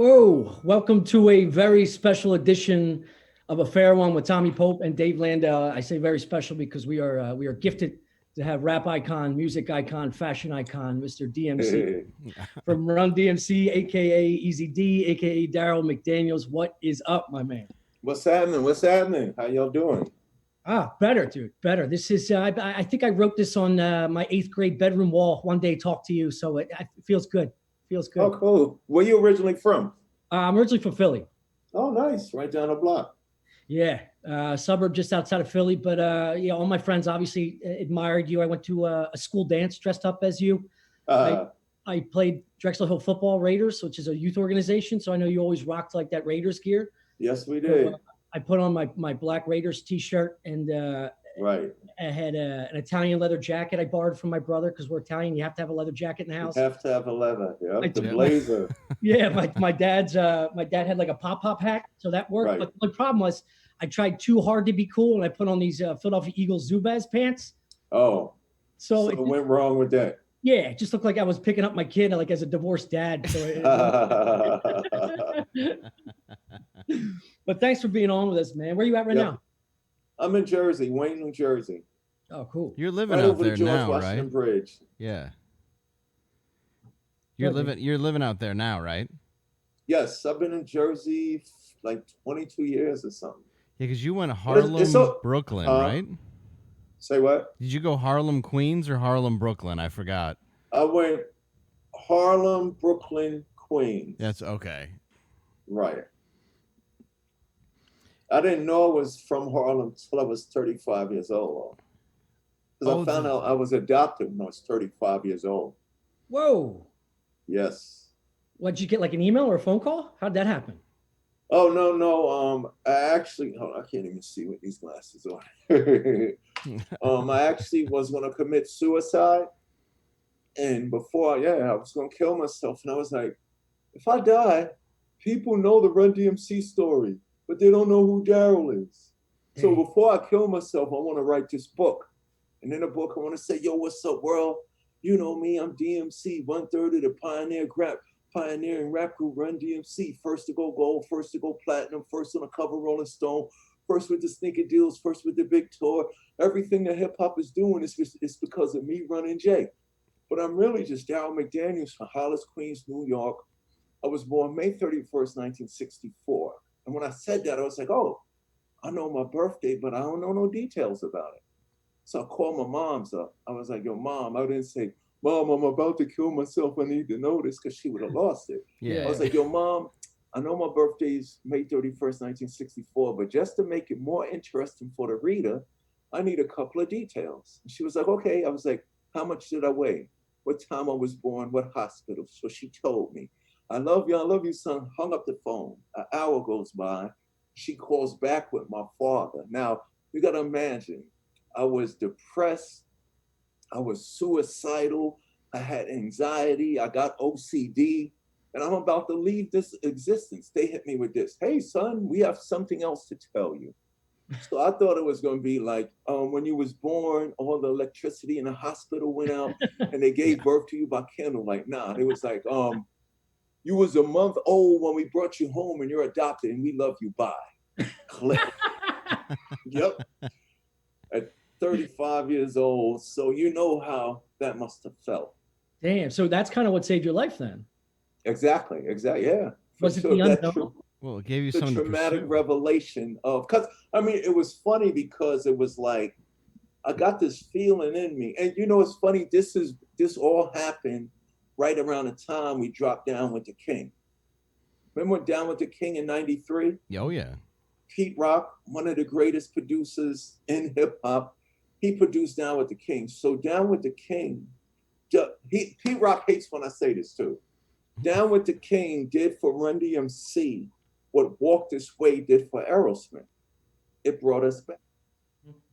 Whoa, welcome to a very special edition of A Fair One with Tommy Pope and Dave Landau. I say very special because we are gifted to have rap icon, music icon, fashion icon, Mr. DMC from Run DMC, aka Easy D, aka Darryl McDaniels. What is up, my man? What's happening? What's happening? How y'all doing? Better, dude, better. This is I think I wrote this on my eighth grade bedroom wall one day. Talk to you, so it feels good. Feels Oh, good. cool. Where you originally from? I'm originally from Philly. Oh, nice. Right down the block. Yeah, suburb just outside of Philly. But yeah, all my friends obviously admired you. I went to a school dance dressed up as you. I Uh, I played Drexel Hill Football Raiders, which is a youth organization. So I know you always rocked like that Raiders gear. yes, we So did. I put on my Black Raiders T-shirt and Right. I had an Italian leather jacket I borrowed from my brother because we're Italian. You have to have a leather jacket in the You house. have to have a leather. I Yep. The took Yep. blazer. Yeah, my dad had like a pop hat, so that worked. Right. But the problem was I tried too hard to be cool, and I put on these Philadelphia Eagles Zubaz pants. Oh, So so it went wrong with that. yeah, it just looked like I was picking up my kid like as a divorced dad. But thanks for being on with us, man. Where you at right Yep. now? I'm in Jersey, Wayne, New Jersey. Oh, cool. You're living Right out over the there George now, Washington right? Bridge. Yeah. Okay. You're living out there now, right? Yes, I've been in Jersey like 22 years or something. Yeah, because you went But it's Harlem, so Brooklyn, uh right? say what? Did you go Harlem, Queens, or Harlem, Brooklyn? I forgot. I went Harlem, Brooklyn, Queens. That's okay. Right. I didn't know I was from Harlem till I was 35 years old. Because Oh, I found out I was adopted when I was 35 years old. Whoa. Yes. What'd you get? Like an email or a phone call? How'd that happen? Oh no, no. I actually hold on, I can't even see with these glasses on. I actually was gonna commit suicide. And before, yeah, I was gonna kill myself. And I was like, if I die, people know the Run DMC story, but they don't know who Daryl is. So Dang. before I kill myself, I want to write this book. And in the book, I want to say, yo, what's up, world? You know me, I'm DMC, one third of the pioneering rap group Run DMC. First to go gold, first to go platinum, first on the cover Rolling Stone, first with the sneaker deals, first with the big tour. Everything that hip hop is doing is because of me, Running J. But I'm really just Darryl McDaniels from Hollis, Queens, New York. I was born May 31st, 1964. And when I said that, I was like, oh, I know my birthday, but I don't know no details about it. So I called my mom's up. I was like, yo, mom, I didn't say, Mom, I'm about to kill myself. I need to know this because she would have lost it. Yeah. I was like, yo, mom, I know my birthday's May 31st, 1964, but just to make it more interesting for the reader, I need a couple of details. And she was like, okay. I was like, how much did I weigh? What time I was born? What hospital? So she told me. I love you, son. Hung up the phone. An hour goes by. She calls back with my father. Now, you got to imagine, I was depressed. I was suicidal. I had anxiety. I got OCD. And I'm about to leave this existence. They hit me with this. Hey, son, we have something else to tell you. So I thought it was going to be like when you was born, all the electricity in the hospital went out and they Yeah. gave birth to you by candlelight. Nah, it was like, you was a month old when we brought you home and you're adopted and we love you. Bye. Click. Yep. At 35 years old. So you know how that must have felt. Damn. So that's kind of what saved your life then. Exactly. Exactly. Yeah. For Was it sure. the unknown? Well, it gave you The something to traumatic pursue. revelation of, because I mean, it was funny because it was like, I got this feeling in me. And you know, it's funny. This all happened right around the time we dropped Down with the King. Remember Down with the King in 93? Oh, yeah. Pete Rock, one of the greatest producers in hip hop, he produced Down with the King. So Down with the King, Pete Rock hates when I say this too. Down with the King did for Run DMC what Walk This Way did for Aerosmith. It brought us back.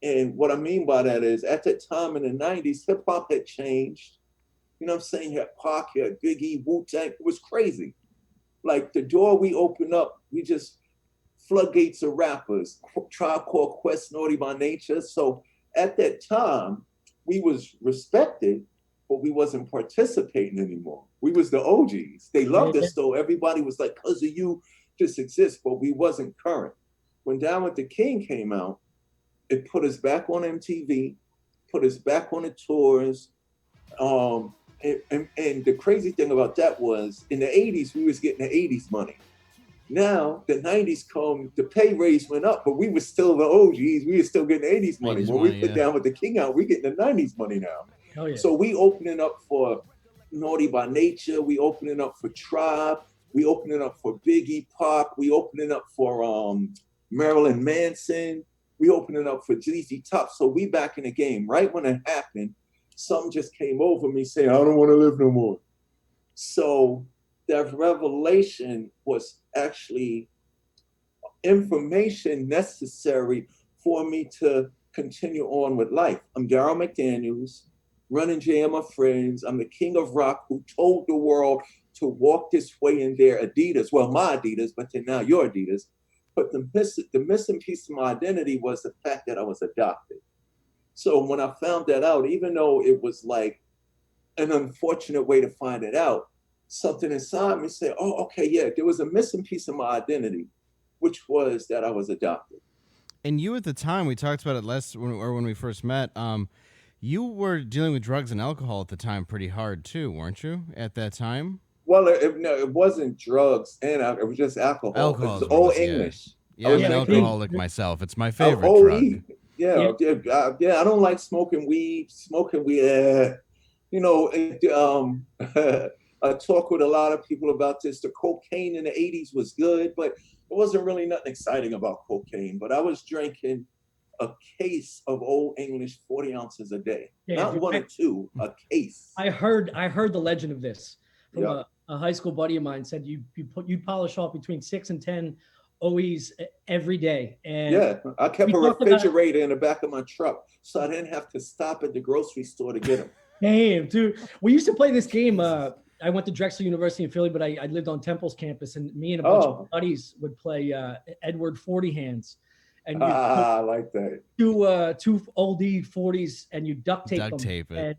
And what I mean by that is at that time in the 90s, hip hop had changed. You know what I'm saying? You had Pac, you had Biggie, Wu-Tang. It was crazy. Like the door we opened up, we just floodgates of rappers, Tribe Called Quest, Naughty by Nature. So at that time, we was respected, but we wasn't participating anymore. We was the OGs. They loved us though. Everybody was like, "'Cause of you, this exists," but we wasn't current. When Down with the King came out, it put us back on MTV, put us back on the tours. And the crazy thing about that was in the 80s, we was getting the 80s money. Now the 90s come, the pay raise went up, but we were still the OGs. We were still getting 80s money. 80s When money, we put Down with the King out, we getting the 90s money now. Hell yeah. So we opening up for Naughty by Nature. We opening up for Tribe. We opening up for Biggie, Pop. We opening up for Marilyn Manson. We opening up for ZZ Top. So we back in the game. Right when it happened, something just came over me saying, "I don't want to live no more." So that revelation was actually information necessary for me to continue on with life. I'm Darryl McDaniels, Run DMC and my friends. I'm the king of rock who told the world to walk this way in their Adidas. Well, my Adidas, but then now your Adidas. But the missing piece of my identity was the fact that I was adopted. So when I found that out, even though it was like an unfortunate way to find it out, something inside me said, "Oh, okay, yeah, there was a missing piece of my identity, which was that I was adopted." And you at the time, we talked about it when we first met. You were dealing with drugs and alcohol at the time pretty hard too, weren't you? At that time. Well, no, it wasn't drugs and it was just alcohol. Alcohol. It was old English. Yeah, I'm an alcoholic myself. It's my favorite drug. Yeah. I don't like smoking weed. I talk with a lot of people about this. The cocaine in the 80s was good, but it wasn't really nothing exciting about cocaine. But I was drinking a case of Old English, 40 ounces a day. Not one or two, a case. I heard the legend of this from a high school buddy of mine. Said you polish off between 6 and 10 OEs every day. And I kept a refrigerator in the back of my truck so I didn't have to stop at the grocery store to get them. Damn, dude. We used to play this game. I went to Drexel University in Philly, but I lived on Temple's campus, and me and a bunch of buddies would play Edward 40 hands. And I like that. Two old 40s, and you duct tape them. It. And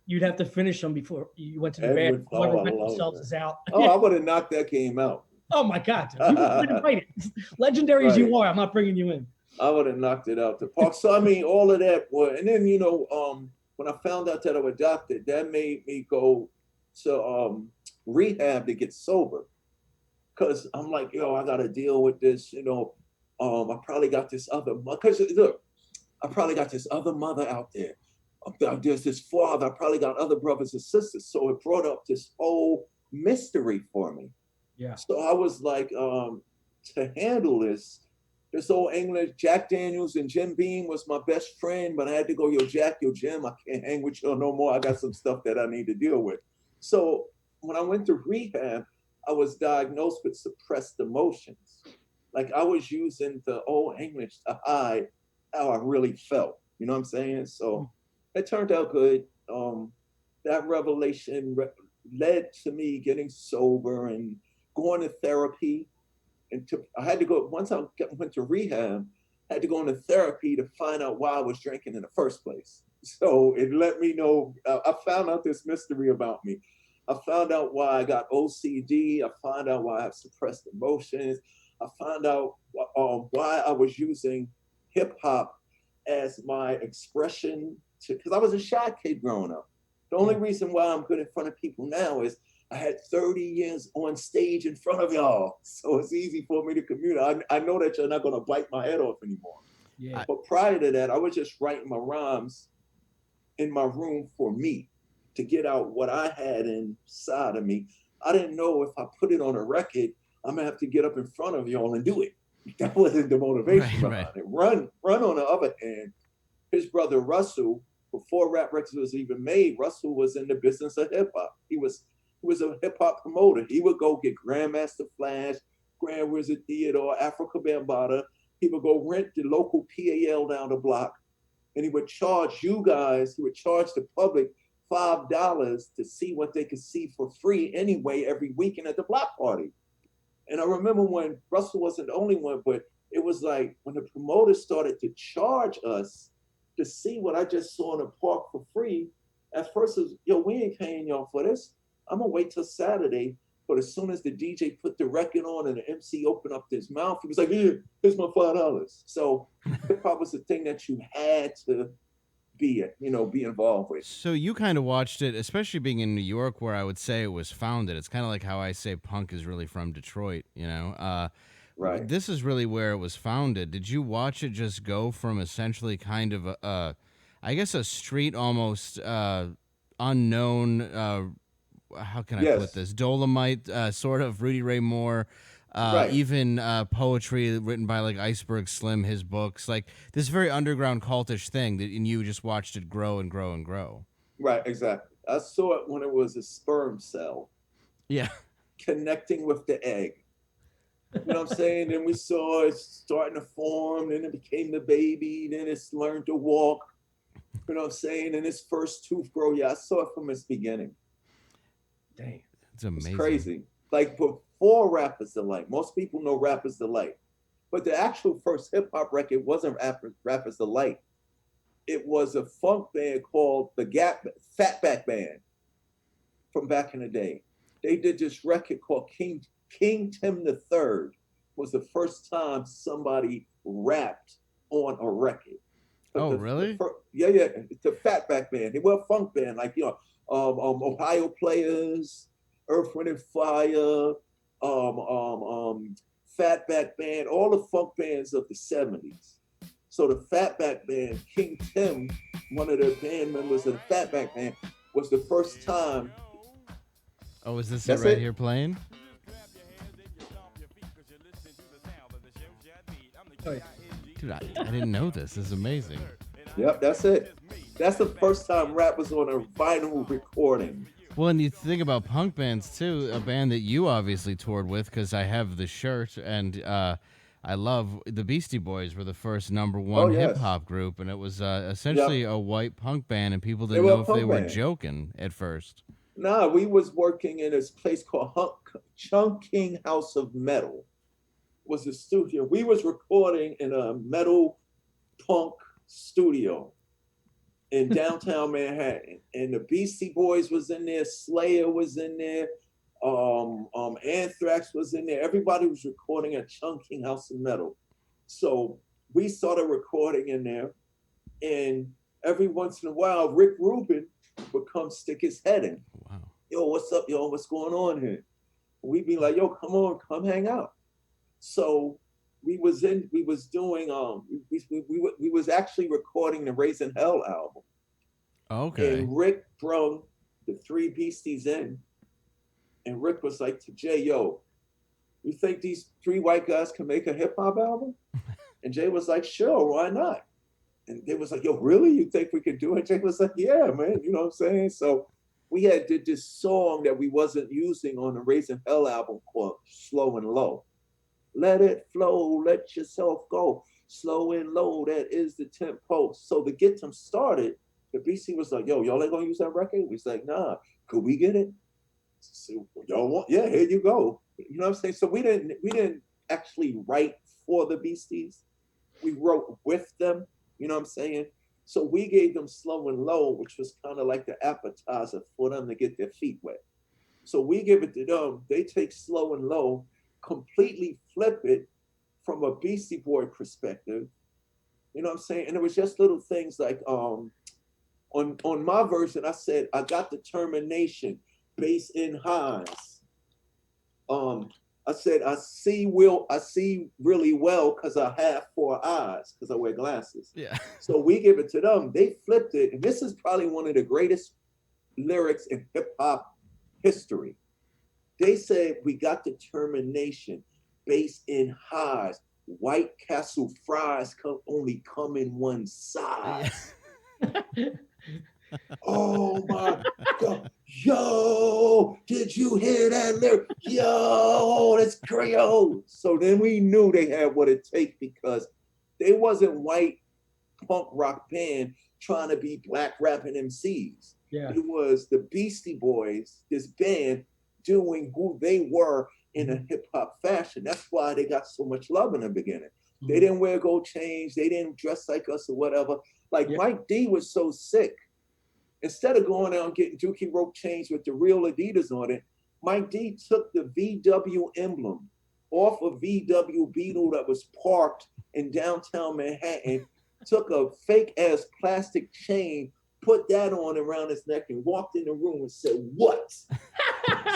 you'd have to finish them before you went to the bed. Whoever went themselves is out. I would have knocked that game out. Oh my God. Legendary as you are, I'm not bringing you in. I would have knocked it out the park. So I mean, all of that was, and then when I found out that I was adopted, that made me go to rehab to get sober. Cause I'm like, I gotta deal with this, I probably got this other mother. Cause look, I probably got this other mother out there. There's this father, I probably got other brothers and sisters. So it brought up this whole mystery for me. Yeah. So I was like, to handle this old English, Jack Daniels and Jim Beam was my best friend, but I had to go, Jack, Jim, I can't hang with you no more. I got some stuff that I need to deal with. So when I went to rehab, I was diagnosed with suppressed emotions. Like I was using the old English to hide how I really felt. You know what I'm saying? So it turned out good. That revelation led to me getting sober and going to therapy. And I had to go, once I went to rehab, I had to go into therapy to find out why I was drinking in the first place. So it let me know, I found out this mystery about me. I found out why I got OCD. I found out why I have suppressed emotions. I found out why I was using hip hop as my expression because I was a shy kid growing up. The only reason why I'm good in front of people now is I had 30 years on stage in front of y'all. So it's easy for me to communicate. I know that you're not going to bite my head off anymore. Yeah. But prior to that, I was just writing my rhymes in my room for me to get out what I had inside of me. I didn't know if I put it on a record, I'm going to have to get up in front of y'all and do it. That wasn't the motivation behind it. Run, on the other hand, his brother Russell, before Rap Records was even made, Russell was in the business of hip hop. He was a hip hop promoter. He would go get Grandmaster Flash, Grand Wizard Theodore, Africa Bambaataa. He would go rent the local PAL down the block, and he would charge the public $5 to see what they could see for free anyway every weekend at the block party. And I remember when Russell wasn't the only one, but it was like when the promoters started to charge us to see what I just saw in the park for free, At first, it was, yo, we ain't paying y'all for this. I'm gonna wait till Saturday. But as soon as the DJ put the record on and the MC opened up his mouth, he was like, "Here, here's my $5." So hip hop was the thing that you had to be involved with. So you kind of watched it, especially being in New York, where I would say it was founded. It's kind of like how I say punk is really from Detroit. Right. This is really where it was founded. Did you watch it just go from essentially kind of I guess a street almost unknown? How can I put Yes. this? Dolomite, sort of Rudy Ray Moore. Right. Even poetry written by like Iceberg Slim, his books, like this very underground cultish thing that, and you just watched it grow and grow and grow. Right. Exactly. I saw it when it was a sperm cell Yeah. connecting with the egg. You know what I'm saying? Then we saw it starting to form, then it became the baby, then it's learned to walk. You know what I'm saying? And its first tooth grow. Yeah, I saw it from its beginning. Dang. It's amazing. It's crazy. Like before Rappers Delight, most people know Rappers Delight, but the actual first hip hop record wasn't Rappers Delight. It was a funk band called the Fatback Band from back in the day. They did this record called King Tim the Third. Was the first time somebody rapped on a record. Oh, really? Yeah, yeah. It's a Fatback Band. They were a funk band, like Ohio Players, Earth, Wind and Fire, Fatback Band, all the funk bands of the 70s. So the Fatback Band, King Tim, one of the band members of the Fatback Band, was the first time. Oh, is this it That's right it? here playing? Oh, yeah. Dude, I didn't know this. This is amazing. Yep, that's it. That's the first time rap was on a vinyl recording. Well, and you think about punk bands too, a band that you obviously toured with, because I have the shirt, and I love the Beastie Boys were the first number Oh one hip yes, hop group, and it was essentially yep. a white punk band, and people They didn't were know a if they punk were band. joking at first. Nah, we was working in this place called Chunking House of Metal. Was a studio. We was recording in a metal punk studio in downtown Manhattan, and the Beastie Boys was in there, Slayer was in there, Anthrax was in there. Everybody was recording at Chunking House of Metal. So we started recording in there, and every once in a while, Rick Rubin would come stick his head in. Wow. Yo, what's up, yo? What's going on here? We'd be like, yo, come on, come hang out. So we was doing we was actually recording the Raising Hell album. Okay. And Rick brought the three Beasties in, and Rick was like to Jay, yo, you think these three white guys can make a hip hop album? And Jay was like, sure, why not? And they was like, yo, really? You think we could do it? Jay was like, yeah, man, you know what I'm saying? So we did this song that we wasn't using on the Raising Hell album called Slow and Low. Let it flow, let yourself go. Slow and low, that is the tempo. So to get them started, the BC was like, yo, y'all ain't gonna use that record? We was like, nah, could we get it? So, y'all want, yeah, here you go. You know what I'm saying? So we didn't actually write for the Beasties. We wrote with them, you know what I'm saying? So we gave them Slow and Low, which was kind of like the appetizer for them to get their feet wet. So we give it to them. They take Slow and Low, completely flip it from a Beastie Boy perspective. You know what I'm saying? And it was just little things like on my version, I said, I got determination, bass in highs. I said, I see really well because I have 4 eyes because I wear glasses. Yeah. So we give it to them. They flipped it. And this is probably one of the greatest lyrics in hip hop history. They said, we got determination, bass in highs. White Castle fries only come in one size. Yeah. Oh my God. Yo, did you hear that lyric? Yo, that's Creole. So then we knew they had what it takes because they wasn't white punk rock band trying to be black rapping MCs. Yeah. It was the Beastie Boys, this band, doing who they were in a hip hop fashion. That's why they got so much love in the beginning. Mm-hmm. They didn't wear gold chains. They didn't dress like us or whatever. Like Mike D was so sick Instead of going out and getting Dookie rope chains with the real Adidas on it, Mike D took the VW emblem off a VW Beetle that was parked in downtown Manhattan, took a fake ass plastic chain, put that on around his neck, and walked in the room and said, "What?"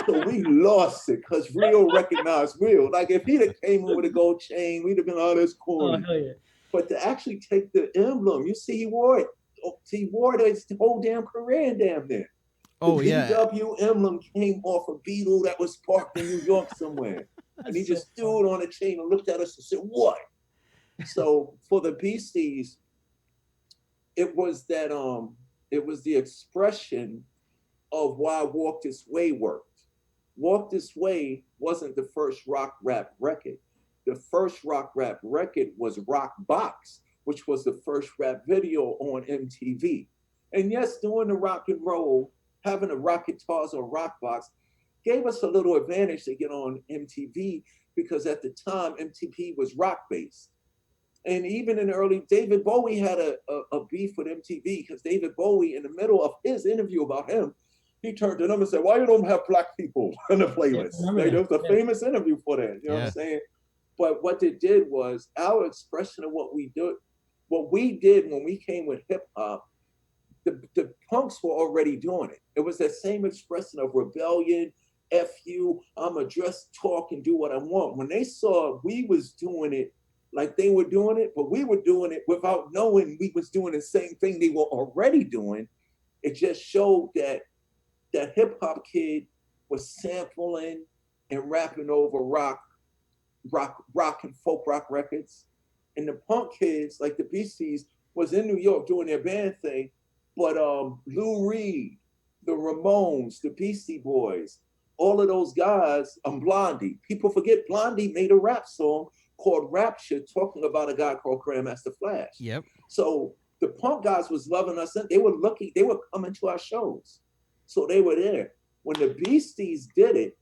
So we lost it because real recognized real. Like if he'd have came in with a gold chain, we'd have been, "Oh, that's corny." Oh, hell yeah. But to actually take the emblem, you see, he wore it. He wore it his whole damn career, damn near. Oh, The yeah. VW emblem came off a Beetle that was parked in New York somewhere. And he just threw it on a chain and looked at us and said, "What?" So for the Beasties, it was that it was the expression of why Walk This Way worked. Walk This Way wasn't the first rock rap record. The first rock rap record was Rock Box, which was the first rap video on MTV. And yes, doing the rock and roll, having a rock guitars or rock box gave us a little advantage to get on MTV because at the time MTV was rock based. And even in the early, David Bowie had a beef with MTV because David Bowie, in the middle of his interview about him, he turned to them and said, "Why you don't have black people in the playlist?" Like, there was a famous interview for that. You know what I'm saying? But what they did was our expression of what we do, what we did when we came with hip hop, the punks were already doing it. It was that same expression of rebellion, F you, I'm a dress, talk, and do what I want. When they saw we was doing it like they were doing it, but we were doing it without knowing we was doing the same thing they were already doing, it just showed that that hip hop kid was sampling and rapping over rock and folk rock records. And the punk kids, like the Beasties, was in New York doing their band thing. But Lou Reed, the Ramones, the Beastie Boys, all of those guys, Blondie. People forget Blondie made a rap song called Rapture talking about a guy called Grandmaster Flash. Yep. So the punk guys was loving us and they were lucky, they were coming to our shows. So they were there. When the Beasties did it,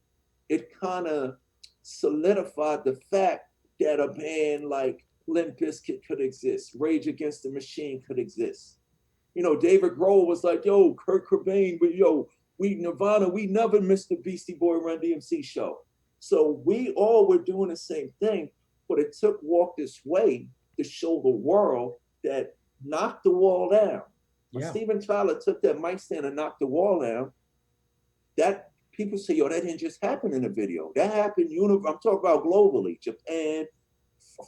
it kind of solidified the fact that a band like Limp Bizkit could exist, Rage Against the Machine could exist. You know, David Grohl was like, "Yo, Kurt Cobain, but yo, we Nirvana, we never missed the Beastie Boy Run DMC show." So we all were doing the same thing, but it took Walk This Way to show the world that knock the wall down. When Steven Tyler took that mic stand and knocked the wall down, that people say, "Yo, that didn't just happen in a video. That happened, I'm talking about globally, Japan,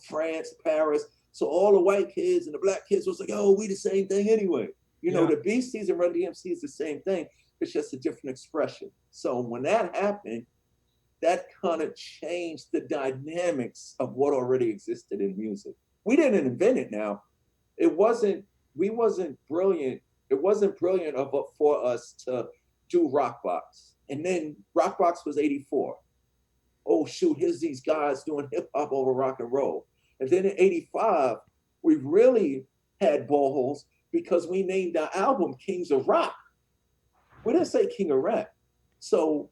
France, Paris." So all the white kids and the black kids was like, "Oh, we the same thing anyway." You know, the Beasties and Run DMC is the same thing. It's just a different expression. So when that happened, that kind of changed the dynamics of what already existed in music. We didn't invent it now. We wasn't brilliant. It wasn't brilliant for us to do Rockbox. And then Rockbox was 84. Oh shoot, here's these guys doing hip hop over rock and roll. And then in 85, we really had balls because we named our album Kings of Rock. We didn't say King of Rap. So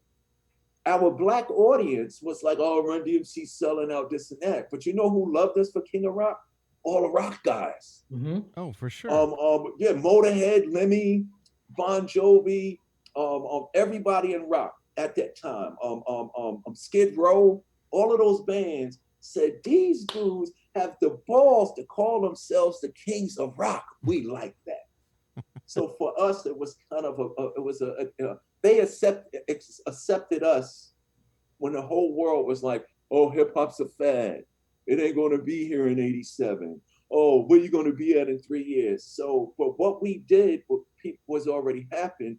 our black audience was like, "Oh, Run DMC selling out this and that." But you know who loved us for King of Rock? All the rock guys. Mm-hmm. Oh, for sure. Motorhead, Lemmy, Bon Jovi, everybody in rock at that time. Skid Row, all of those bands said, "These dudes have the balls to call themselves the Kings of Rock. We like that." So for us, it was kind of they accepted us when the whole world was like, "Oh, hip hop's a fad. It ain't going to be here in 87. Oh, where you going to be at in 3 years?" So, but what we did was already happened.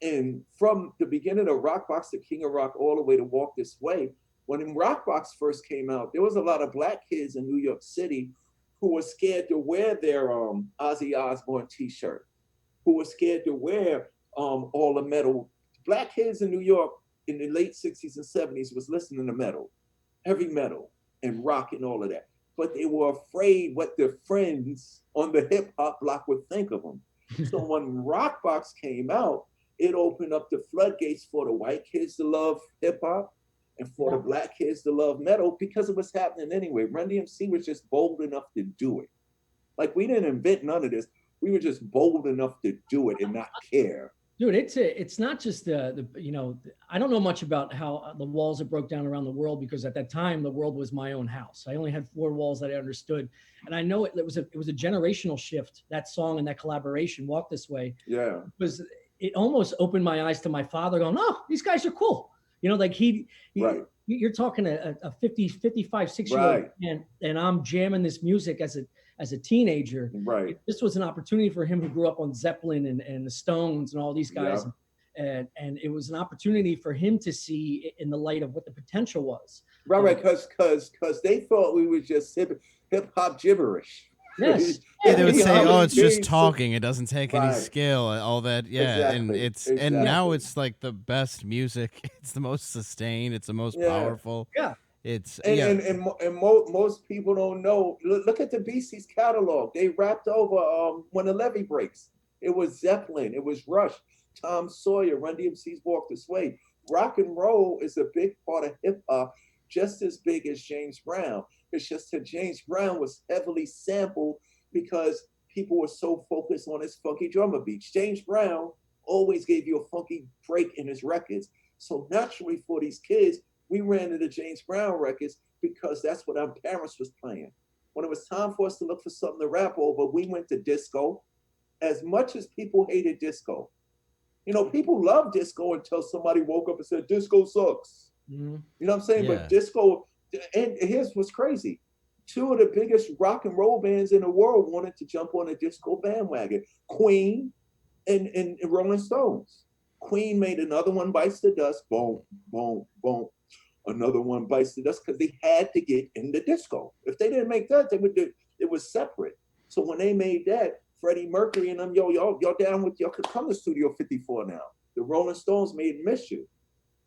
And from the beginning of Rockbox to King of Rock all the way to Walk This Way, when Rockbox first came out, there was a lot of black kids in New York City who were scared to wear their Ozzy Osbourne t-shirt, who were scared to wear all the metal. Black kids in New York in the late 60s and 70s was listening to metal, heavy metal and rock and all of that. But they were afraid what their friends on the hip hop block would think of them. So when Rockbox came out, it opened up the floodgates for the white kids to love hip hop and for the black kids to love metal because it was happening anyway. Run DMC was just bold enough to do it. Like, we didn't invent none of this. we were just bold enough to do it and not care. Dude, it's not just the I don't know much about how the walls that broke down around the world, because at that time the world was my own house. I only had 4 walls that I understood, and I know it was a generational shift. That song and that collaboration, Walk This Way, Yeah, was it almost opened my eyes to my father going, oh, these guys are cool. Like right, you're talking a 50, 55, 6-year-old right, man, and I'm jamming this music as a teenager. right. This was an opportunity for him who grew up on Zeppelin and the Stones and all these guys. Yeah. And it was an opportunity for him to see in the light of what the potential was. Right, because they thought we were just hip hop gibberish. Yes. Yeah, they would say, I "Oh, mean, it's just being talking. It doesn't take any Right. skill, all that." Yeah, and Exactly, and now exactly. it's like the best music. It's the most sustained. It's the most Yeah. powerful. Yeah. It's And yeah. most people don't know. Look at the Beasties catalog. They rapped over When the Levee Breaks. It was Zeppelin. It was Rush. Tom Sawyer. Run DMC's Walk This Way. Rock and roll is a big part of hip hop, just as big as James Brown. It's just that James Brown was heavily sampled because people were so focused on his funky drummer beats. James Brown always gave you a funky break in his records. So naturally for these kids, we ran to the James Brown records because that's what our parents was playing. When it was time for us to look for something to rap over, we went to disco. As much as people hated disco, people loved disco until somebody woke up and said, disco sucks. Mm-hmm. You know what I'm saying? Yeah. But disco, and here's what's crazy. 2 of the biggest rock and roll bands in the world wanted to jump on a disco bandwagon. Queen and Rolling Stones. Queen made Another One Bites the Dust, boom, boom, boom. Another One Bites the Dust, because they had to get in the disco. If they didn't make that, it was separate. So when they made that, Freddie Mercury and them, y'all down with, y'all could come to Studio 54 now. The Rolling Stones made Miss You.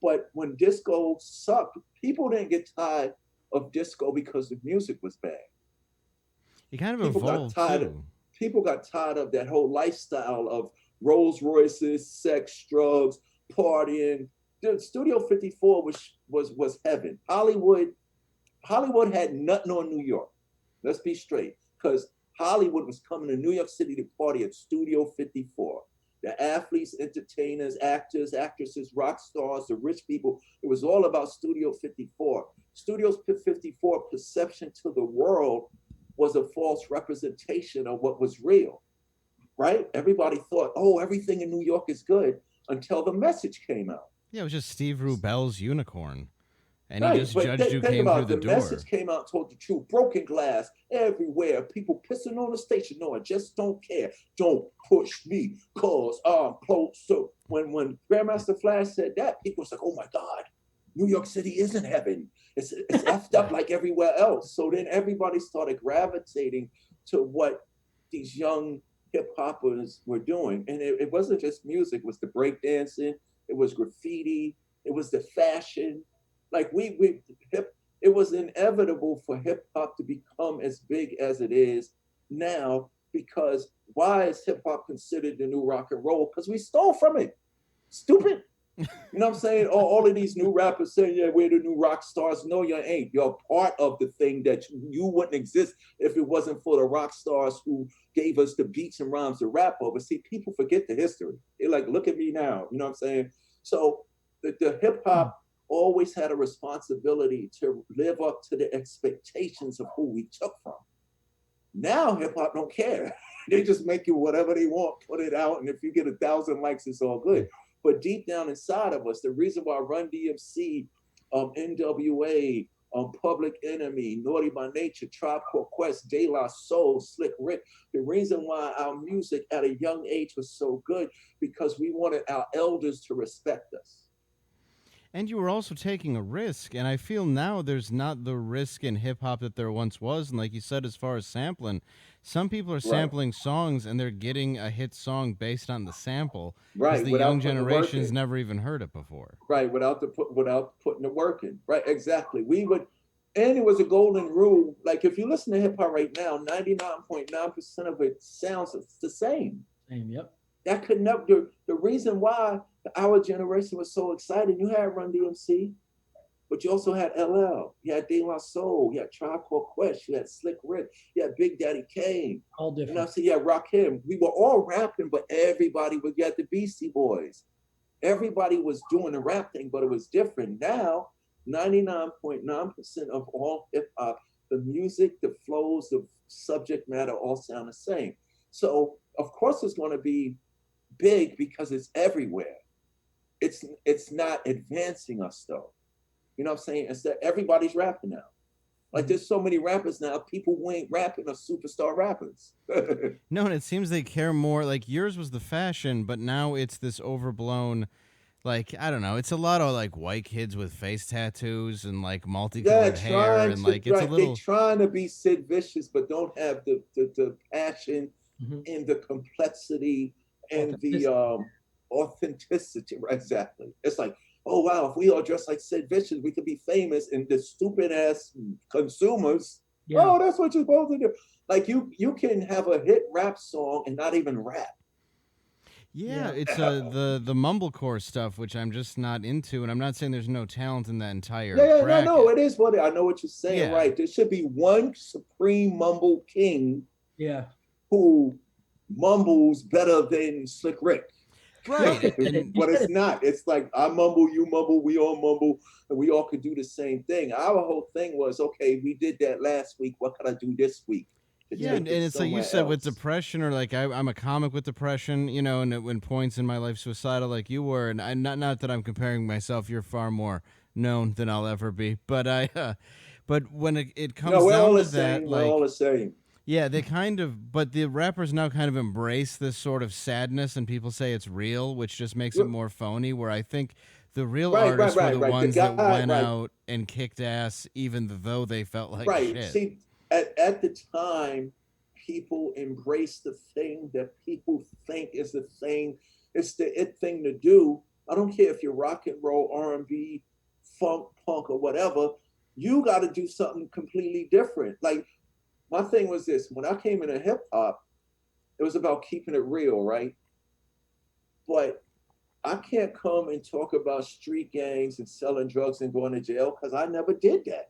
But when disco sucked, people didn't get tired of disco because the music was bad. You kind of People got evolved tired too. People got tired of that whole lifestyle of Rolls Royces, sex, drugs, partying. Dude, Studio 54 was heaven. Hollywood had nothing on New York. Let's be straight. Because Hollywood was coming to New York City to party at Studio 54. The athletes, entertainers, actors, actresses, rock stars, the rich people. It was all about Studio 54. Studio 54 perception to the world was a false representation of what was real, right? Everybody thought, oh, everything in New York is good until the message came out. Yeah, it was just Steve Rubell's Unicorn, and he Right, just but judged who think came about through it. the The door. message came out, told the truth. Broken glass everywhere. People pissing on the station. No, I just don't care. Don't push me, cause I'm close. So when Grandmaster Flash said that, people was like, oh my God, New York City isn't heaven. It's effed up like everywhere else. So then everybody started gravitating to what these young hip hoppers were doing. And it wasn't just music, it was the breakdancing, it was graffiti, it was the fashion. Like it was inevitable for hip hop to become as big as it is now, because why is hip hop considered the new rock and roll? Because we stole from it. Stupid. You know what I'm saying? All of these new rappers saying, yeah, we're the new rock stars. No, you ain't. You're part of the thing that you wouldn't exist if it wasn't for the rock stars who gave us the beats and rhymes to rap over. See, people forget the history. They're like, look at me now. You know what I'm saying? So the hip hop always had a responsibility to live up to the expectations of who we took from. Now hip hop don't care. They just make you whatever they want, put it out, and if you get 1,000 likes, it's all good. But deep down inside of us, the reason why Run DMC, NWA, Public Enemy, Naughty by Nature, Tribe Called Quest, De La Soul, Slick Rick, the reason why our music at a young age was so good, because we wanted our elders to respect us. And you were also taking a risk, and I feel now there's not the risk in hip hop that there once was. And like you said, as far as sampling, some people are sampling songs and they're getting a hit song based on the sample, because the young generation's never even heard it before. Right, without putting the work in. Right, exactly. And it was a golden rule. Like if you listen to hip hop right now, 99.9% of it sounds the same. Same, yep. That could never. The reason why our generation was so excited, you had Run DMC, But you also had LL, you had De La Soul, you had Tribe Called Quest, you had Slick Rick, you had Big Daddy Kane. All You know what I'm different. saying? Yeah, Rakim. We were all rapping, but everybody was, you had the Beastie Boys. Everybody was doing the rap thing, but it was different. Now, 99.9% of all hip hop, the music, the flows, the subject matter all sound the same. So, of course, it's going to be big because it's everywhere. It's not advancing us though. You know what I'm saying? Instead, everybody's rapping now. Like there's so many rappers now, people who ain't rapping are superstar rappers. No, and it seems they care more. Like yours was the fashion, but now it's this overblown. Like I don't know. It's a lot of like white kids with face tattoos and like Yeah, multicolored hair, trying and to like it's a right. They little. trying to be Sid Vicious, but don't have the passion Mhm. and the complexity and the Authenticity. authenticity. Right, exactly. It's like, oh wow, if we all dress like Sid Vicious, we could be famous. And the stupid ass consumers, Yeah. oh, that's what you're supposed to do. Like you can have a hit rap song and not even rap. Yeah, Yeah. it's the mumblecore stuff, which I'm just not into, and I'm not saying there's no talent in that entire Yeah, yeah, no, bracket. it is what I know what you're saying, Yeah, right? There should be one supreme mumble king Yeah. who mumbles better than Slick Rick. right. You But said it's it. not. It's like I mumble, you mumble, we all mumble, and we all could do the same thing. Our whole thing was, okay, we did that last week. What can I do this week to Yeah, take and it it's like you somewhere said with else? depression, or like I'm a comic with depression, you know, and when points in my life suicidal like you were, and I not that I'm comparing myself, you're far more known than I'll ever be, but but when it No, comes we're all down the to that, same. We're all like the same. yeah, they kind of, but the rappers now kind of embrace this sort of sadness, and people say it's real, which just makes it more phony. Where I think the real Right, right, artists were right, the right. The ones that guy, went right, out and kicked ass, even though they felt like right. shit. See, at the time, people embrace the thing that people think is the thing. It's the it thing to do. I don't care if you're rock and roll, R&B, funk, punk, or whatever. You got to do something completely different. Like my thing was this: when I came into hip hop, it was about keeping it real, right? But I can't come and talk about street gangs and selling drugs and going to jail because I never did that.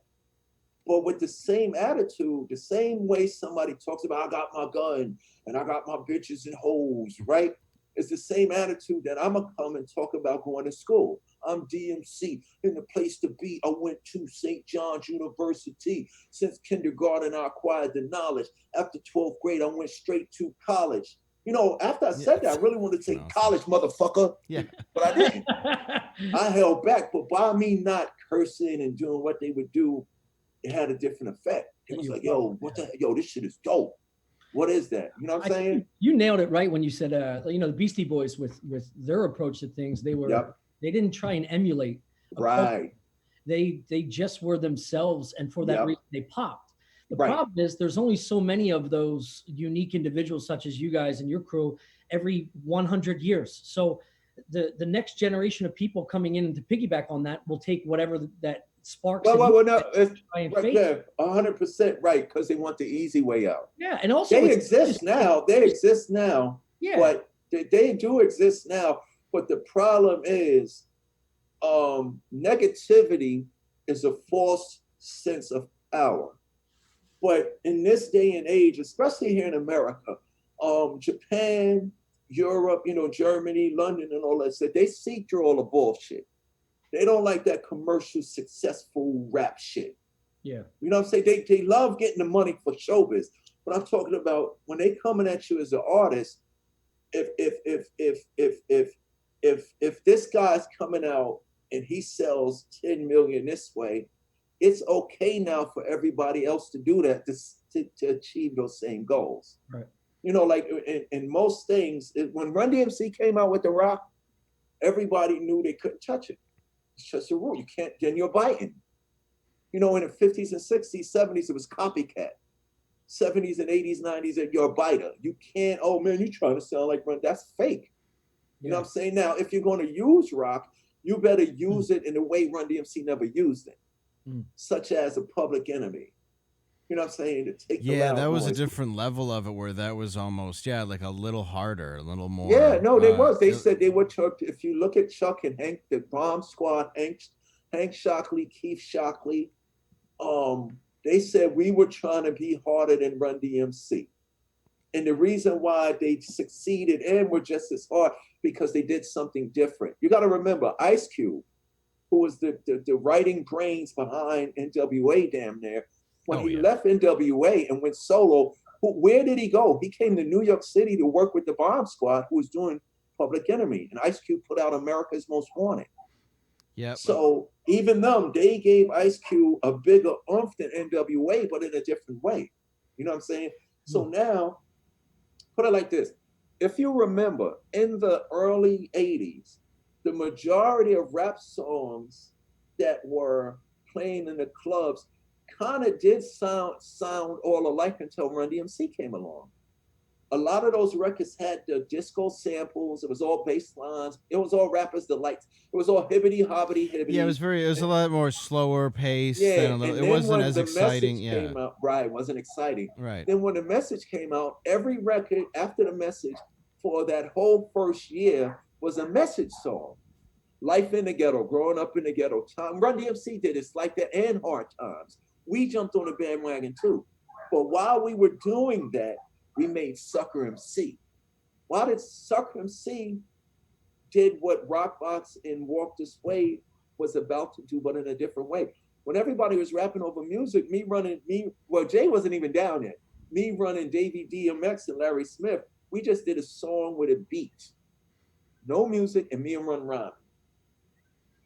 But with the same attitude, the same way somebody talks about, I got my gun and I got my bitches and hoes, right? It's the same attitude that I'm gonna come and talk about going to school. I'm DMC in the place to be. I went to St. John's University. Since kindergarten, I acquired the knowledge. After 12th grade, I went straight to college. You know, after I Yeah, said that, I really wanted to say awesome. college, motherfucker, Yeah, but I didn't. I held back. But by me not cursing and doing what they would do, it had a different effect. It was like, yo, what the yo, this shit is dope. What is that? You know what I'm I think saying? you nailed it right when you said, the Beastie Boys with their approach to things, Yep. they didn't try and emulate a culture. Right. They just were themselves, and for that Yep. reason, they popped. The Right. problem is there's only so many of those unique individuals, such as you guys and your crew, every 100 years. So the next generation of people coming in to piggyback on that will take whatever that sparks Well, in you no, it's and try and right fake. there, 100% right, because they want the easy way out. Yeah, and also They it's exist now. They exist now, yeah, but they do exist now. But the problem is, negativity is a false sense of power. But in this day and age, especially here in America, Japan, Europe, you know, Germany, London, and all that stuff, they see through all the bullshit. They don't like that commercial, successful rap shit. yeah, You know what I'm saying? They love getting the money for showbiz. But I'm talking about when they coming at you as an artist, if this guy's coming out and he sells 10 million this way, it's okay now for everybody else to do that to achieve those same goals. right. You know, like in most things, when Run DMC came out with The Rock, everybody knew they couldn't touch it. It's just a rule. You can't, then you're biting. You know, in the 50s and 60s, 70s, it was copycat. 70s and 80s, 90s, you're a biter. You can't, oh man, you're trying to sound like Run. That's fake. You know what I'm saying? Now, if you're going to use rock, you better use it in the way Run DMC never used it, such as a Public Enemy. You know what I'm saying? To take the yeah, loud that was a noise. different level of it, where that was almost like a little harder, a little more. Yeah, no, they was. They said they were Chuck. If you look at Chuck and Hank, the Bomb Squad, Hank, Hank Shockley, Keith Shockley. They said we were trying to be harder than Run DMC. And the reason why they succeeded and were just as hard because they did something different. You got to remember, Ice Cube, who was the writing brains behind NWA damn near, when he left NWA and went solo, where did he go? He came to New York City to work with the Bomb Squad, who was doing Public Enemy. And Ice Cube put out America's Most Wanted. Yeah. So even them, they gave Ice Cube a bigger oomph than NWA, but in a different way. You know what I'm saying? So now, put it like this. If you remember, in the early 80s, the majority of rap songs that were playing in the clubs kind of did sound all alike until Run DMC came along. A lot of those records had the disco samples. It was all bass lines. It was all rappers delights. It was all hibbity hobbity hibbity. Yeah, it was a lot more slower pace. Yeah, it wasn't as exciting. Yeah, came out, right, it wasn't exciting. Right. Then when the message came out, every record after the message for that whole first year was a message song. Life in the Ghetto, Growing Up in the Ghetto. Run DMC did It's Like That and Hard Times. We jumped on the bandwagon too. But while we were doing that, we made Sucker MC. Why did Sucker MC did what Rockbox and Walk This Way was about to do, but in a different way. When everybody was rapping over music, Jay wasn't even down yet. Me running Davey DMX and Larry Smith, we just did a song with a beat. No music, and me and Run Rhyme.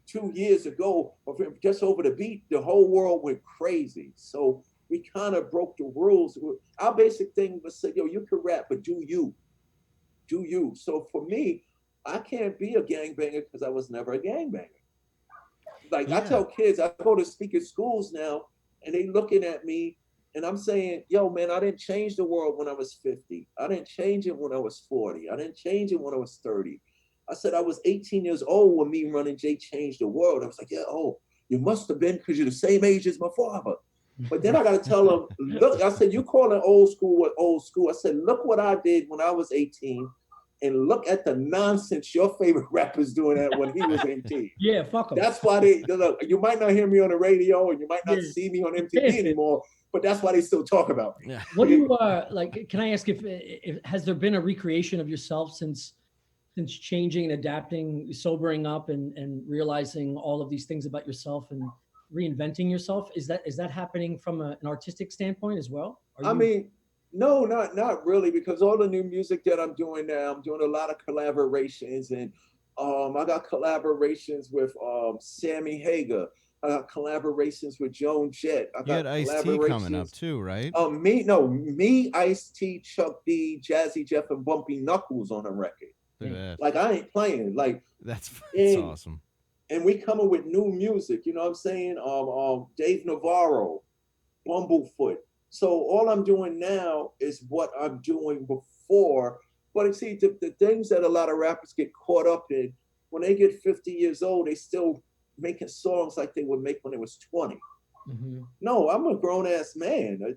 2 years ago, just over the beat, the whole world went crazy. So we kind of broke the rules. Our basic thing was say, yo, you can rap, but do you. Do you. So for me, I can't be a gangbanger because I was never a gangbanger. Like I tell kids, I go to speak at schools now, and they looking at me, and I'm saying, yo, man, I didn't change the world when I was 50. I didn't change it when I was 40. I didn't change it when I was 30. I said I was 18 years old when me running Jay changed the world. I was like, yeah, oh, you must have been because you're the same age as my father. But then I got to tell them, look, I said, you calling old school what old school? I said, look what I did when I was 18 and look at the nonsense your favorite rapper's doing at when he was 18. Yeah, fuck them. That's why you might not hear me on the radio and you might not see me on MTV anymore, but that's why they still talk about me. Yeah. What do you, like, can I ask if has there been a recreation of yourself since changing and adapting, sobering up and realizing all of these things about yourself and reinventing yourself? Is that happening from an artistic standpoint as well? I mean, no, not really, because all the new music that I'm doing now, I'm doing a lot of collaborations, and I got collaborations with Sammy Hagar. I got collaborations with Joan Jett. I got Ice-T coming up too, right? Me, Ice-T, Chuck D, Jazzy Jeff, and Bumpy Knuckles on a record. Like I ain't playing. Like that's awesome. And we coming with new music, you know what I'm saying? Dave Navarro, Bumblefoot. So all I'm doing now is what I'm doing before. But you see, the things that a lot of rappers get caught up in, when they get 50 years old, they still making songs like they would make when they was 20. Mm-hmm. No, I'm a grown-ass man.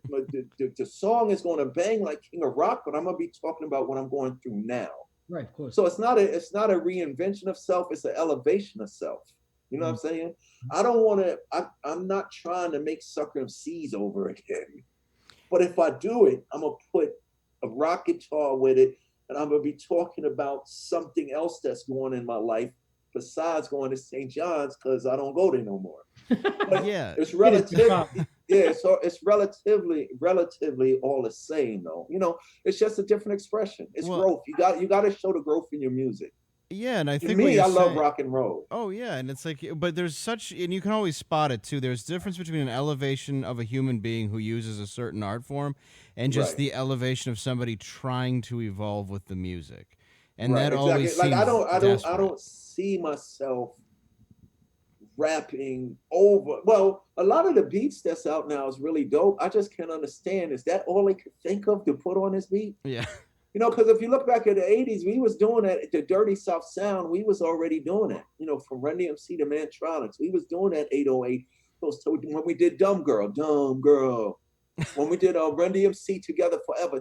The song is going to bang like King of Rock, but I'm going to be talking about what I'm going through now. Right, of course. So it's not a reinvention of self, it's an elevation of self. You know what I'm saying? I don't want to, I'm not trying to make Sucker MCs over again. But if I do it, I'm going to put a rock guitar with it, and I'm going to be talking about something else that's going in my life besides going to St. John's, because I don't go there no more. But it's relative. So it's relatively all the same, though. You know, it's just a different expression. It's growth. You got to show the growth in your music. Yeah, and I think I love rock and roll. Oh yeah, and it's like, but there's such, and you can always spot it too. There's a difference between an elevation of a human being who uses a certain art form, and just the elevation of somebody trying to evolve with the music. And that always seems I don't see myself rapping over. Well, a lot of the beats that's out now is really dope. I just can't understand. Is that all they could think of to put on this beat? Yeah. You know, because if you look back at the 80s, we was doing that, the Dirty South Sound, we was already doing that. You know, from Run DMC to Mantronics, we was doing that 808. When we did Dumb Girl. When we did Run DMC together forever,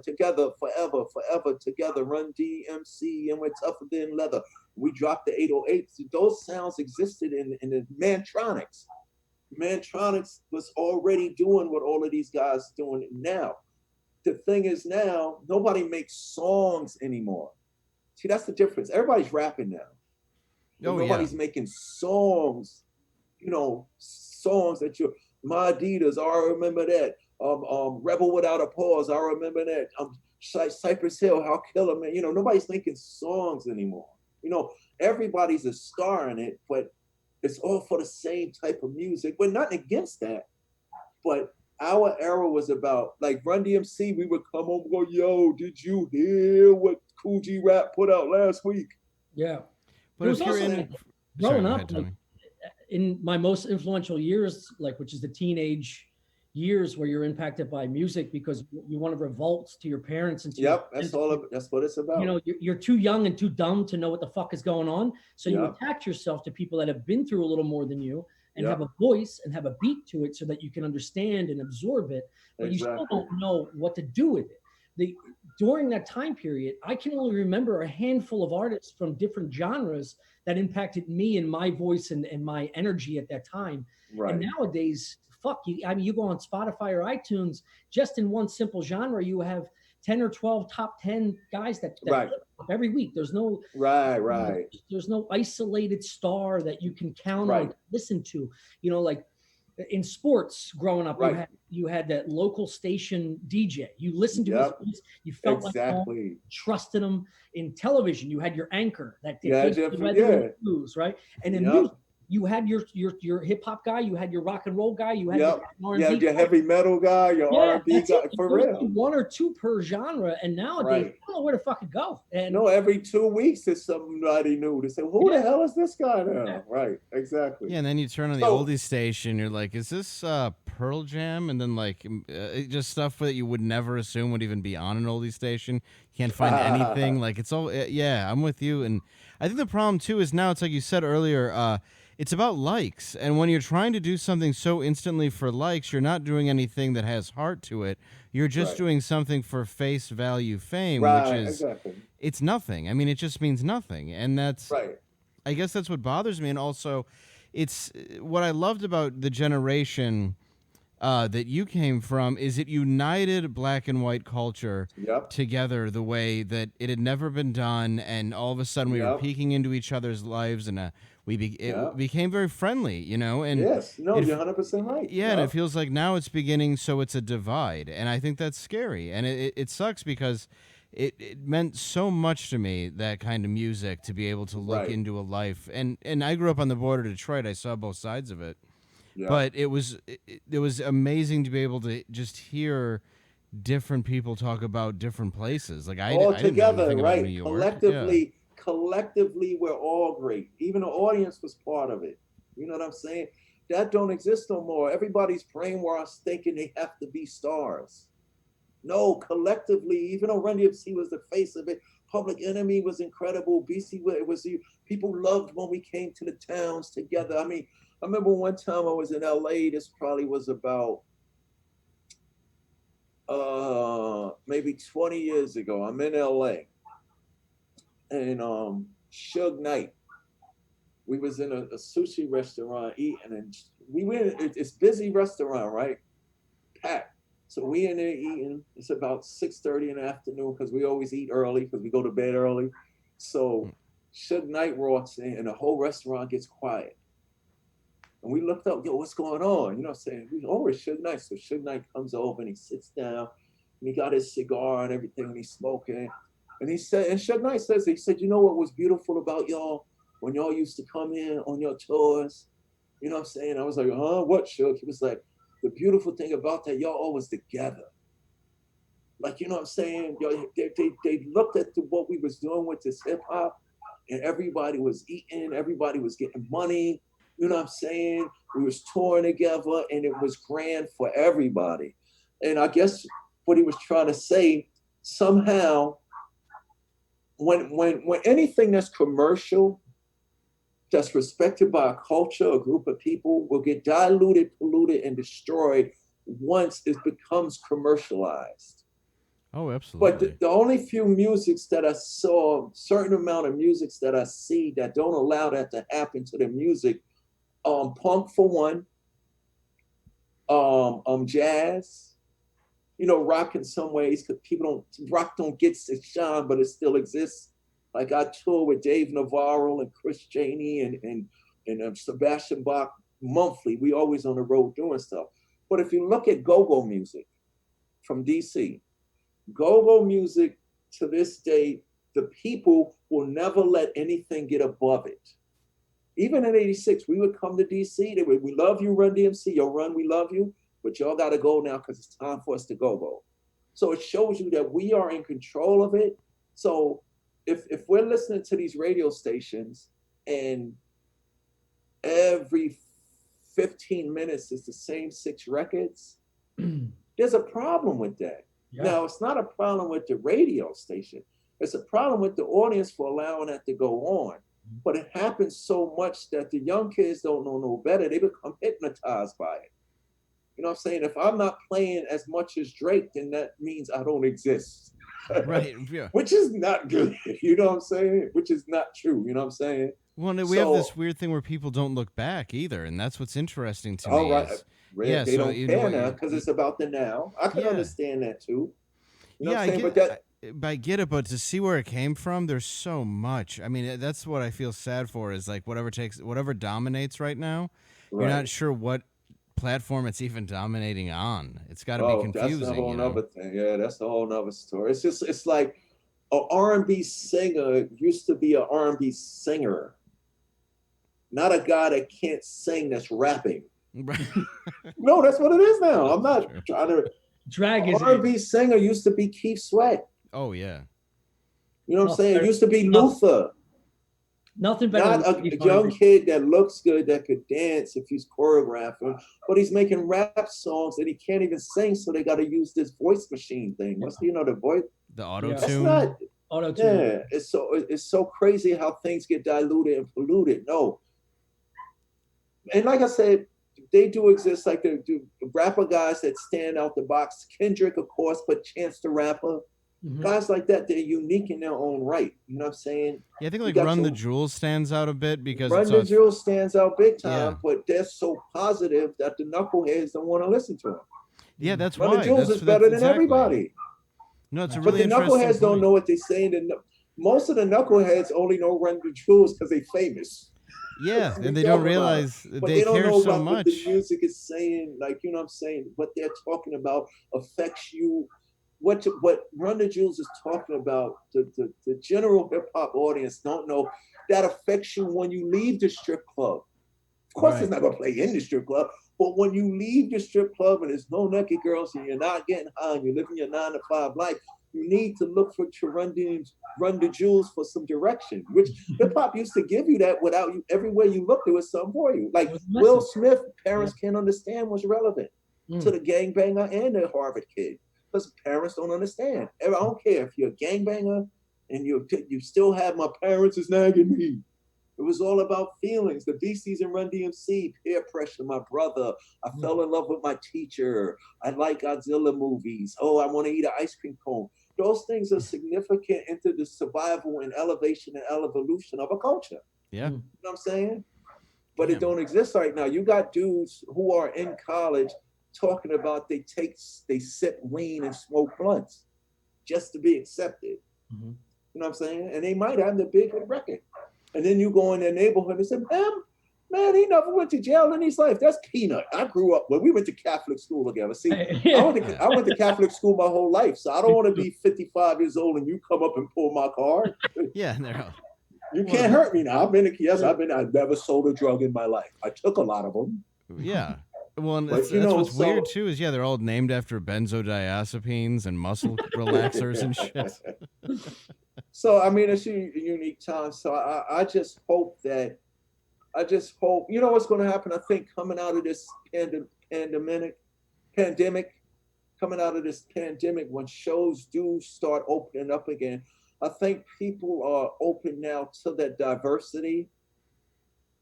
Run DMC, and we're tougher than leather. We dropped the 808s. Those sounds existed in the Mantronics. Mantronics was already doing what all of these guys doing now. The thing is now, nobody makes songs anymore. See, that's the difference. Everybody's rapping now. Oh, nobody's making songs, songs that my Adidas, I remember that. Rebel Without a Pause, I remember that. Cypress Hill, How Killer Man. Nobody's making songs anymore. Everybody's a star in it, but it's all for the same type of music. We're not against that, but our era was about, like Run DMC, we would come home and go, yo, did you hear what Cool G Rap put out last week? Yeah. But if you're growing up, like, in my most influential years, like, which is the teenage years where you're impacted by music because you want to revolt to your parents and to that's what it's about. You're too young and too dumb to know what the fuck is going on, so you attach yourself to people that have been through a little more than you and have a voice and have a beat to it so that you can understand and absorb it, but you still don't know what to do with it. During that time period, I can only remember a handful of artists from different genres that impacted me and my voice and my energy at that time. Right. And nowadays, fuck you. I mean, you go on Spotify or iTunes, just in one simple genre, you have 10 or 12 top 10 guys that every week. There's no There's no isolated star that you can count on to listen to. Like in sports growing up, you had that local station DJ. You listened to his voice, you felt like home, trusted him. In television, you had your anchor that did news, right? And in music, you had your hip hop guy, you had your rock and roll guy, you had your R&B your heavy metal guy, your R&B guy, for real. One or two per genre, and nowadays I don't know where to fucking go. And every 2 weeks there's somebody new to say, who the hell is this guy now? Yeah. Right, exactly. Yeah, and then you turn on the oldies station, you're like, is this Pearl Jam? And then like just stuff that you would never assume would even be on an oldie station. You can't find anything. Like it's all I'm with you. And I think the problem too is now it's like you said earlier. It's about likes. And when you're trying to do something so instantly for likes, you're not doing anything that has heart to it. You're just doing something for face value fame, which is, it's nothing. I mean, it just means nothing. And that's, I guess that's what bothers me. And also, it's what I loved about the generation that you came from is it united black and white culture together the way that it had never been done. And all of a sudden we were peeking into each other's lives and it became very friendly, and you're 100% right. And it feels like now it's beginning, so it's a divide, and I think that's scary, and it sucks because it meant so much to me, that kind of music, to be able to look into a life, and I grew up on the border of Detroit. I saw both sides of it, but it was amazing to be able to just hear different people talk about different places, like I didn't know anything about New York. Collectively, we're all great. Even the audience was part of it. You know what I'm saying? That don't exist no more. Everybody's brainwashed thinking they have to be stars. No, collectively, even though Run DMC was the face of it, Public Enemy was incredible. Beastie Boys, people loved when we came to the towns together. I mean, I remember one time I was in LA. This probably was about maybe 20 years ago. I'm in LA. And Suge Knight, we was in a sushi restaurant eating, and we went. It's busy restaurant, right? Packed. So we in there eating. It's about 6:30 in the afternoon because we always eat early because we go to bed early. So Suge Knight walks in, and the whole restaurant gets quiet. And we looked up, yo, what's going on? You know what I'm saying? It's Suge Knight. So Suge Knight comes over and he sits down, and he got his cigar and everything, and he's smoking. And he said, and Suge Knight says, he said, you know what was beautiful about y'all when y'all used to come in on your tours? You know what I'm saying? I was like, what, Suge? He was like, the beautiful thing about that, y'all always together. Like, you know what I'm saying? They looked at what we was doing with this hip hop, and everybody was eating, everybody was getting money. You know what I'm saying? We was touring together, and it was grand for everybody. And I guess what he was trying to say, somehow, when anything that's commercial, that's respected by a culture, a group of people, will get diluted, polluted, and destroyed once it becomes commercialized. Oh, But absolutely. the only few musics that I saw, certain amount of musics that I see that don't allow that to happen to the music, punk for one, jazz, rock in some ways, because rock don't get to shine, but it still exists. Like I tour with Dave Navarro and Chris Chaney and Sebastian Bach monthly. We always on the road doing stuff. But if you look at go-go music from DC, go-go music to this day, the people will never let anything get above it. Even in '86, we would come to DC. They would, we love you, Run DMC. Yo, Run, we love you, but y'all got to go now because it's time for us to go. So it shows you that we are in control of it. So if we're listening to these radio stations and every 15 minutes is the same 6 records, there's a problem with that. Yeah. Now, it's not a problem with the radio station. It's a problem with the audience for allowing that to go on. But it happens so much that the young kids don't know no better. They become hypnotized by it. You know what I'm saying? If I'm not playing as much as Drake, then that means I don't exist. Right. Yeah. Which is not good. You know what I'm saying? Which is not true. You know what I'm saying? Well, we have this weird thing where people don't look back either, and that's what's interesting to me. Right. Yeah, they don't care now because it's about the now. I can understand that too. You know what I'm saying? I get it, but to see where it came from, there's so much. I mean, that's what I feel sad for is like whatever dominates right now, you're not sure what platform it's even dominating on. It's got to be confusing. That's a whole nother thing. Yeah, that's a whole nother story. It's like an R&B singer used to be an R&B singer, not a guy that can't sing that's rapping. No, that's what it is now. I'm not trying to drag it. R&B singer used to be Keith Sweat. Oh yeah. You know what I'm saying? It used to be Luther. Nothing better. Not a young kid that looks good that could dance if he's choreographing, but he's making rap songs that he can't even sing, so they got to use this voice machine thing. What's the voice? The auto tune. That's not auto tune. Yeah, it's so crazy how things get diluted and polluted. No, and like I said, they do exist. Like the rapper guys that stand out the box. Kendrick, of course, but Chance the Rapper. Mm-hmm. Guys like that, they're unique in their own right. You know what I'm saying? Yeah, I think like Run the Jewels stands out a bit because Run the Jewels stands out big time, but they're so positive that the knuckleheads don't want to listen to them. Yeah, that's Run why. the Jewels is better than everybody. No, it's a really interesting But the knuckleheads don't know what they're saying. And most of the knuckleheads only know Run the Jewels because they're famous. Yeah, and they don't realize they don't care know so about much. What the music is saying, like, you know what I'm saying? What they're talking about affects you. What Run the Jewels is talking about, the general hip hop audience don't know that affects you when you leave the strip club. Of course, it's not gonna play in the strip club, but when you leave the strip club and there's no naked girls and you're not getting high and you're living your 9-to-5 life, you need to look for Run the Jewels for some direction, which hip hop used to give you that without you. Everywhere you looked, there was something for you. Like Will Smith, parents can't understand what's relevant to the gangbanger and the Harvard kid. Because parents don't understand. I don't care if you're a gangbanger and you still have my parents is nagging me. It was all about feelings. The Beasties and Run DMC, peer pressure, my brother. I fell in love with my teacher. I like Godzilla movies. Oh, I want to eat an ice cream cone. Those things are significant into the survival and elevation and evolution of a culture. Yeah. You know what I'm saying? But it don't exist right now. You got dudes who are in college talking about they sip lean and smoke blunts just to be accepted. Mm-hmm. You know what I'm saying? And they might have the big record. And then you go in their neighborhood and say, man, he never went to jail in his life. That's peanut. I grew up when we went to Catholic school together. See, I went to Catholic school my whole life, so I don't want to be 55 years old and you come up and pull my card. Yeah, no. You can't hurt me now. I've never sold a drug in my life. I took a lot of them. Yeah. Well, and that's what's weird too is they're all named after benzodiazepines and muscle relaxers and shit. So I mean, it's a unique time. So I just hope, you know what's going to happen. I think coming out of this pandemic, when shows do start opening up again, I think people are open now to that diversity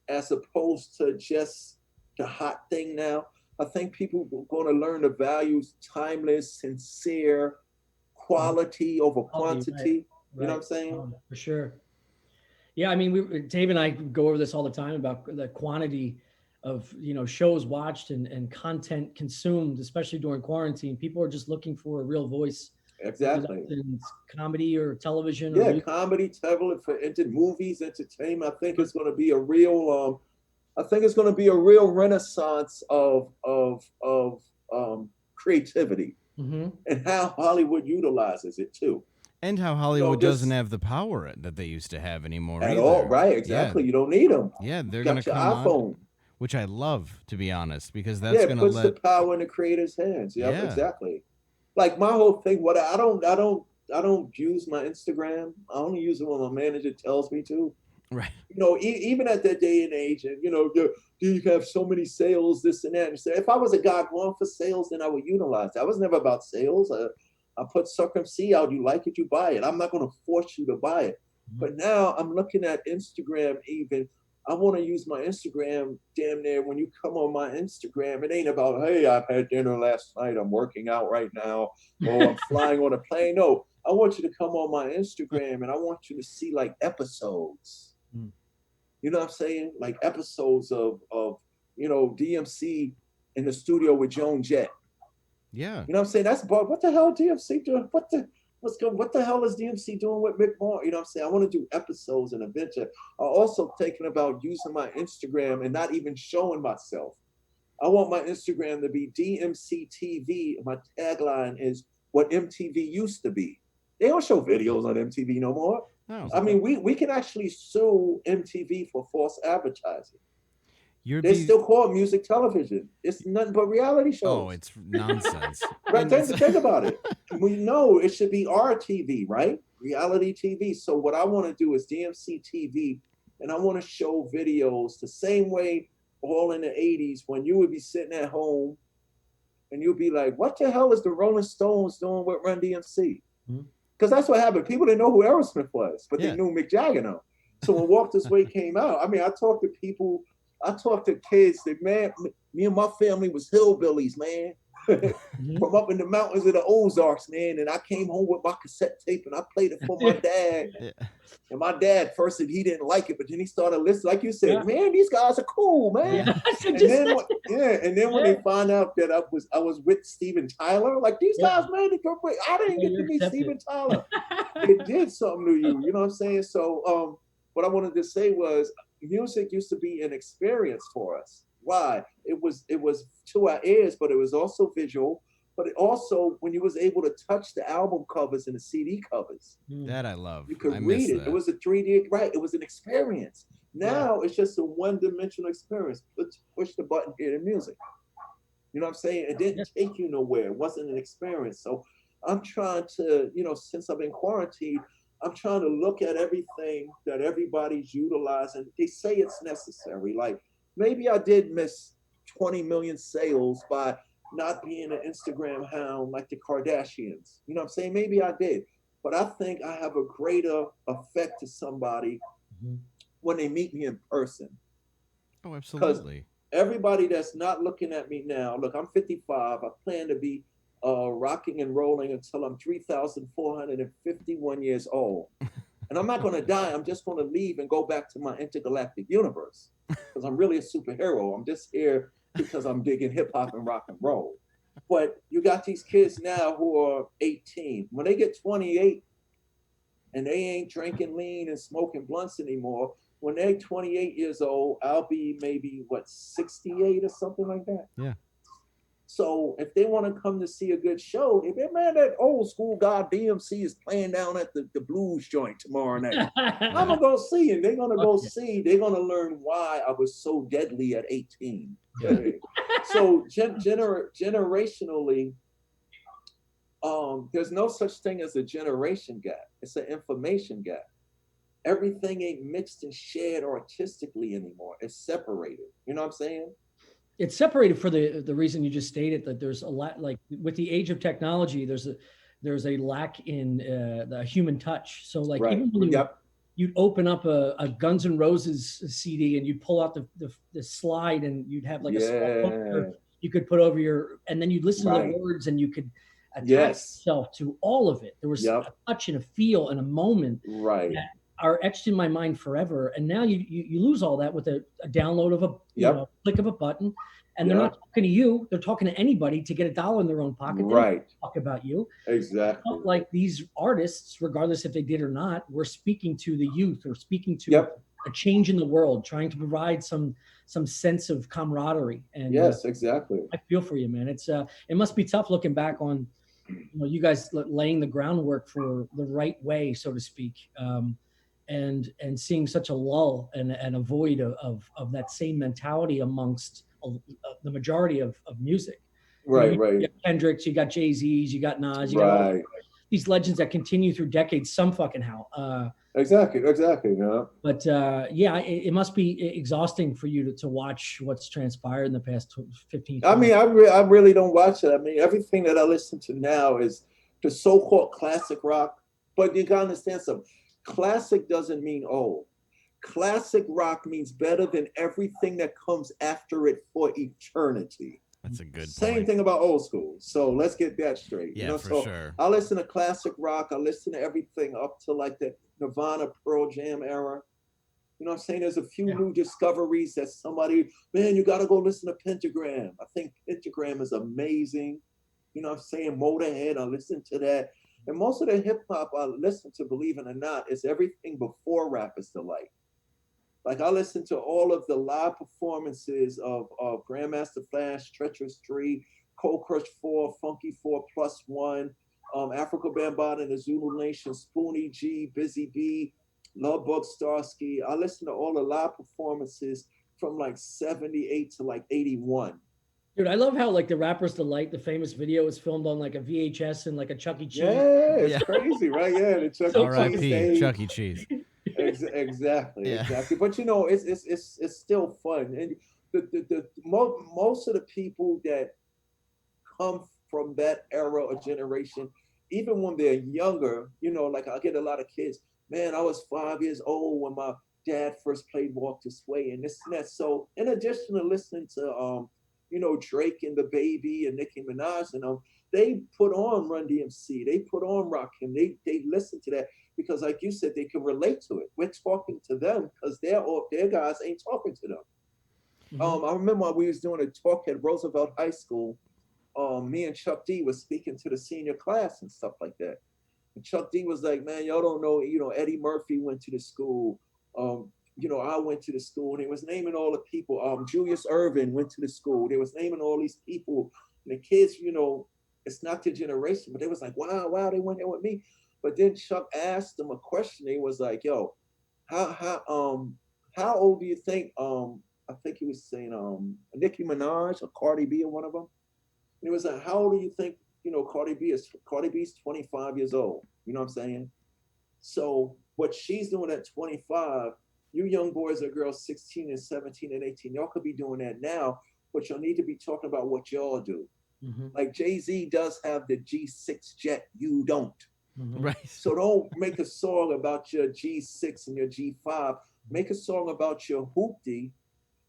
as opposed to just the hot thing now. I think people are going to learn the values: timeless, sincere, quality over Quality, right, quantity. You know what right. I'm saying? For sure. Yeah, I mean, Dave and I go over this all the time about the quantity of shows watched and content consumed, especially during quarantine. People are just looking for a real voice, whether Exactly. that's in comedy or television or Yeah, music. comedy, television, for movies, entertainment. I think it's going to be a real. I think it's going to be a real renaissance of creativity Hmm. and how Hollywood utilizes it too. And how You know, Hollywood doesn't this have the power that they used to have anymore at all, either. right? Yeah, Exactly. You don't need them. yeah, You they're gonna got your come on, iPhone. which I love, to be honest, because Yeah, that's it gonna puts the let. power in the creator's hands. Yep, Yeah, exactly. Like my whole thing, what I don't use my Instagram. I only use it when my manager tells me to. right. You know, even at that day and age, and you have so many sales, this and that. And so if I was a guy going for sales, then I would utilize it. I was never about sales. I put circumc out. You like it, you buy it. I'm not going to force you to buy it. But now I'm looking at Instagram. Even I want to use my Instagram. Damn near when you come on my Instagram, it ain't about, hey, I've had dinner last night. I'm working out right now. Or I'm flying on a plane. No, I want you to come on my Instagram and I want you to see like episodes. Mm. You know what I'm saying? Like episodes of DMC in the studio with Joan Jett. Yeah, You know what I'm saying? That's what the hell DMC doing? What the hell is DMC doing with Mick Moore? You know what I'm saying? I want to do episodes and adventure. I'm also thinking about using my Instagram and not even showing myself. I want my Instagram to be DMC TV. My tagline is what MTV used to be. They don't show videos on MTV no more. no, I mean, we can actually sue MTV for false advertising. you'd They be. still call it music television. It's nothing but reality Oh, shows. it's nonsense, Right? and it's. Think about it. We know it should be RTV, right? Reality TV. So what I want to do is DMC TV, and I want to show videos the same way all in the 80s when you would be sitting at home and you'd be like, what the hell is the Rolling Stones doing with Run DMC? Mhm. Because that's what happened. People didn't know who Aerosmith was, but they Yeah, knew Mick Jagger now. So when Walk This Way came out, I mean, I talked to people, I talked to kids that, man, me and my family was hillbillies, man. Mhm. From up in the mountains of the Ozarks, man. And I came home with my cassette tape and I played it for my dad. yeah, And my dad first said he didn't like it, but then he started listening. Like you Yeah. said, man, these guys are cool, man. Yeah. So And just then, and then when yeah. they find out that I was with Steven Tyler, like these Yeah. guys, man, I didn't Yeah, get to you're meet accepted. Steven Tyler. It did something to you, you know what I'm saying? So, what I wanted to say was, music used to be an experience for us. Why? It was to our ears, but it was also visual. But it also, when you was able to touch the album covers and the CD covers, Mm. that I love. you I could miss read it. It that. was a 3D, right? It was an experience. Yeah. Now it's just a one-dimensional experience. Push the button, hear the music. You know what I'm saying? It didn't take you nowhere. It wasn't an experience. So I'm trying to, since I've been quarantined, I'm trying to look at everything that everybody's utilizing. They say it's necessary. Like maybe I did miss 20 million sales by not being an Instagram hound like the Kardashians. You know what I'm saying? Maybe I did. But I think I have a greater effect to somebody Mhm. when they meet me in person. Oh, Because absolutely. everybody that's not looking at me now, look, I'm 55. I plan to be rocking and rolling until I'm 3,451 years old. And I'm not going to die. I'm just going to leave and go back to my intergalactic universe because I'm really a superhero. I'm just here because I'm digging hip hop and rock and roll. But you got these kids now who are 18. When they get 28 and they ain't drinking lean and smoking blunts anymore, when they're 28 years old, I'll be maybe, what, 68 or something like that? Yeah. So if they want to come to see a good show, if man, that old school guy DMC is playing down at the blues joint tomorrow night, I'm Yeah. gonna go see it. They're gonna go Yeah. see. They're gonna learn why I was so deadly at 18. Yeah. So generationally, there's no such thing as a generation gap. It's an information gap. Everything ain't mixed and shared artistically anymore. It's separated. You know what I'm saying? It's separated for the reason you just stated, that there's a lot, like with the age of technology, there's a lack in the human touch. So like Right. even when Yep. you'd open up a Guns N' Roses CD and you'd pull out the slide and you'd have like a small Yeah. poster you could put over and then you'd listen to Right. the words and you could attach Yes. yourself to all of it. There was Yep. a touch and a feel and a moment Right. that are etched in my mind forever. And now you lose all that with a download of a Yep. click of a button, and they're not Yep. talking to you. They're talking to anybody to get $1 in their own pocket. They don't Right. talk about you. Exactly. Felt like these artists, regardless if they did or not, were speaking to the youth or speaking to Yep. a change in the world, trying to provide some sense of camaraderie. And Yes, exactly. I feel for you, man. It must be tough looking back on you guys laying the groundwork for the right way, so to speak, and seeing such a lull and a void of that same mentality amongst the majority of music. Right. You Right. got Kendricks, you got Jay-Z's, you got Nas, you got all Right. these legends that continue through decades, some fucking how. Exactly. Exactly. Yeah. But yeah, it must be exhausting for you to watch what's transpired in the past 15, 20 I mean, I really don't watch it. I mean, everything that I listen to now is the so-called classic rock. But you gotta understand something. Classic doesn't mean old. Classic rock means better than everything that comes after it for eternity. That's a good Same point. thing about old school. So let's get that straight. Yeah, you know, for so sure. I listen to classic rock. I listen to everything up to like the Nirvana, Pearl Jam era. You know what I'm saying? There's a few new discoveries that somebody, man, you got to go listen to Pentagram. I think Pentagram is amazing. You know what I'm saying? Motorhead, I listen to that. And most of the hip hop I listen to, believe it or not, is everything before Rapper's Delight. Like I listen to all of the live performances of Grandmaster Flash, Treacherous 3, Cold Crush 4, Funky 4 Plus 1, Africa Bambaataa and the Zulu Nation, Spoonie G, Busy B, Love Bug Starsky. I listen to all the live performances from like 78 to like 81. Dude, I love how like the Rapper's Delight, the famous video, is filmed on like a VHS and like a Chuck E. Cheese. Yeah, it's Yeah. crazy, right? Yeah, the Chuck E. Cheese R.I.P. days. Chuck E. Cheese. Exactly, Yeah. exactly. But you know, it's still fun, and most of the people that come from that era or generation, even when they're younger, you know, like I get a lot of kids. Man, I was 5 years old when my dad first played Walk This Way, and this and that. So, in addition to listening to you know, Drake and the Baby and Nicki Minaj and they put on Run DMC, they put on Rakim, they listen to that because, like you said, they can relate to it. We're talking to them because their guys ain't talking to them. Mhm. I remember when we was doing a talk at Roosevelt High School. Me and Chuck D was speaking to the senior class and stuff like that. And Chuck D was like, "Man, y'all don't know. You know, Eddie Murphy went to the school. You know, I went to the school, and he was naming all the people. Julius Erving went to the school. They was naming all these people, and the kids, you know, it's not their generation, but they was like, wow, they went there with me. But then Chuck asked them a question. He was like, "Yo, how old do you think I think he was saying Nicki Minaj or Cardi B or one of them. And he was like, how old do you think, you know, Cardi B is? Cardi B's 25 years old. You know what I'm saying? So what she's doing at 25, you young boys or girls 16 and 17 and 18, y'all could be doing that now, but y'all need to be talking about what y'all do. Mhm. Like Jay-Z does have the G6 jet, you don't. Mhm. Right. So don't make a song about your G6 and your G5. Make a song about your hoopty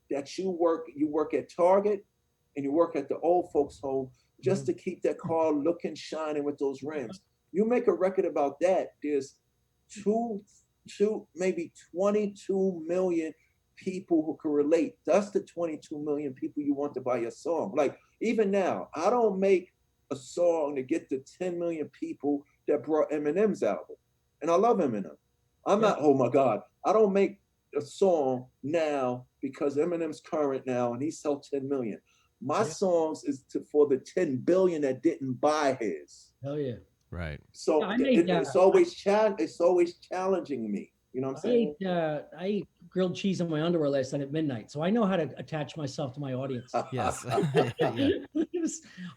that you work at Target and you work at the old folks home just to keep that car looking shining with those rims. You make a record about that, there's maybe 22 million people who can relate. That's the 22 million people you want to buy your song. Like even now, I don't make a song to get the 10 million people that brought Eminem's album. And I love Eminem. I'm not, oh my God, I don't make a song now because Eminem's current now and he sells 10 million. My songs is for the 10 billion that didn't buy his. Hell yeah. Right. So I made it's always challenging me. You know what I'm saying? I ate grilled cheese in my underwear last night at midnight, so I know how to attach myself to my audience. Yes. Yeah.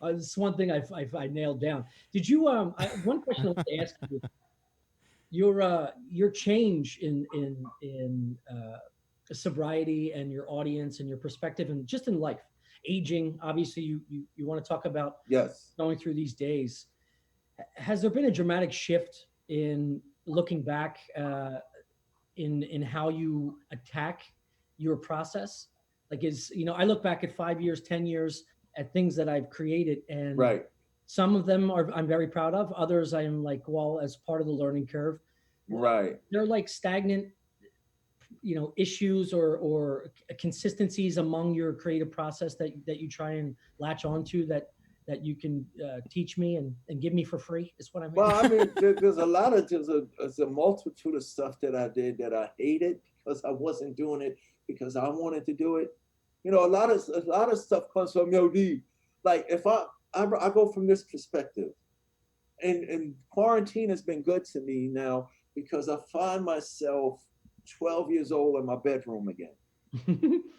It's one thing I nailed down. Did you? One question I want to ask you: your change in sobriety and your audience and your perspective and just in life, aging. Obviously, you want to talk about Yes. going through these days. Has there been a dramatic shift in looking back in how you attack your process? Like I look back at 5 years, 10 years, at things that I've created, and Right. some of them I'm very proud of. Others I'm like, well, as part of the learning curve, Right. they're like stagnant, issues or consistencies among your creative process that you try and latch onto that you can teach me and give me for free is what I mean. Well, I mean, there's a multitude of stuff that I did that I hated because I wasn't doing it because I wanted to do it. A lot of stuff comes from D. Like if I go from this perspective, and quarantine has been good to me now because I find myself 12 years old in my bedroom again,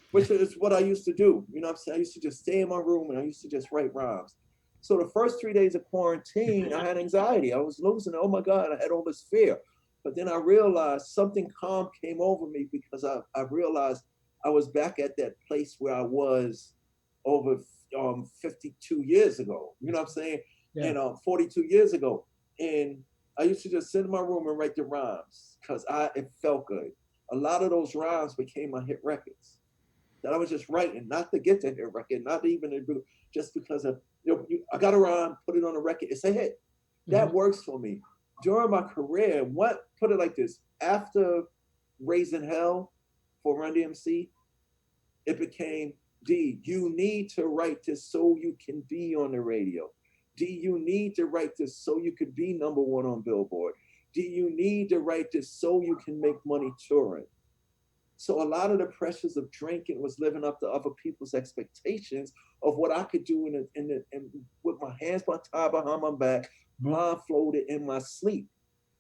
which is what I used to do. You know what I'm saying? I used to just stay in my room and I used to just write rhymes. So the first 3 days of quarantine, I had anxiety. I was losing. Oh my God, I had all this fear. But then I realized something calm came over me because I realized I was back at that place where I was over 52 years ago. You know what I'm saying? Yeah. And 42 years ago. And I used to just sit in my room and write the rhymes because it felt good. A lot of those rhymes became my hit records that I was just writing, not to get to hit record, not even just because of I got a rhyme, put it on a record, it's a hit. That works for me. During my career, put it like this: after Raising Hell for Run DMC, it became D. You need to write this so you can be on the radio. D, you need to write this so you could be number one on Billboard. D, you need to write this so you can make money touring. So a lot of the pressures of drinking was living up to other people's expectations of what I could do in with my hands tied behind my back, blindfolded in my sleep,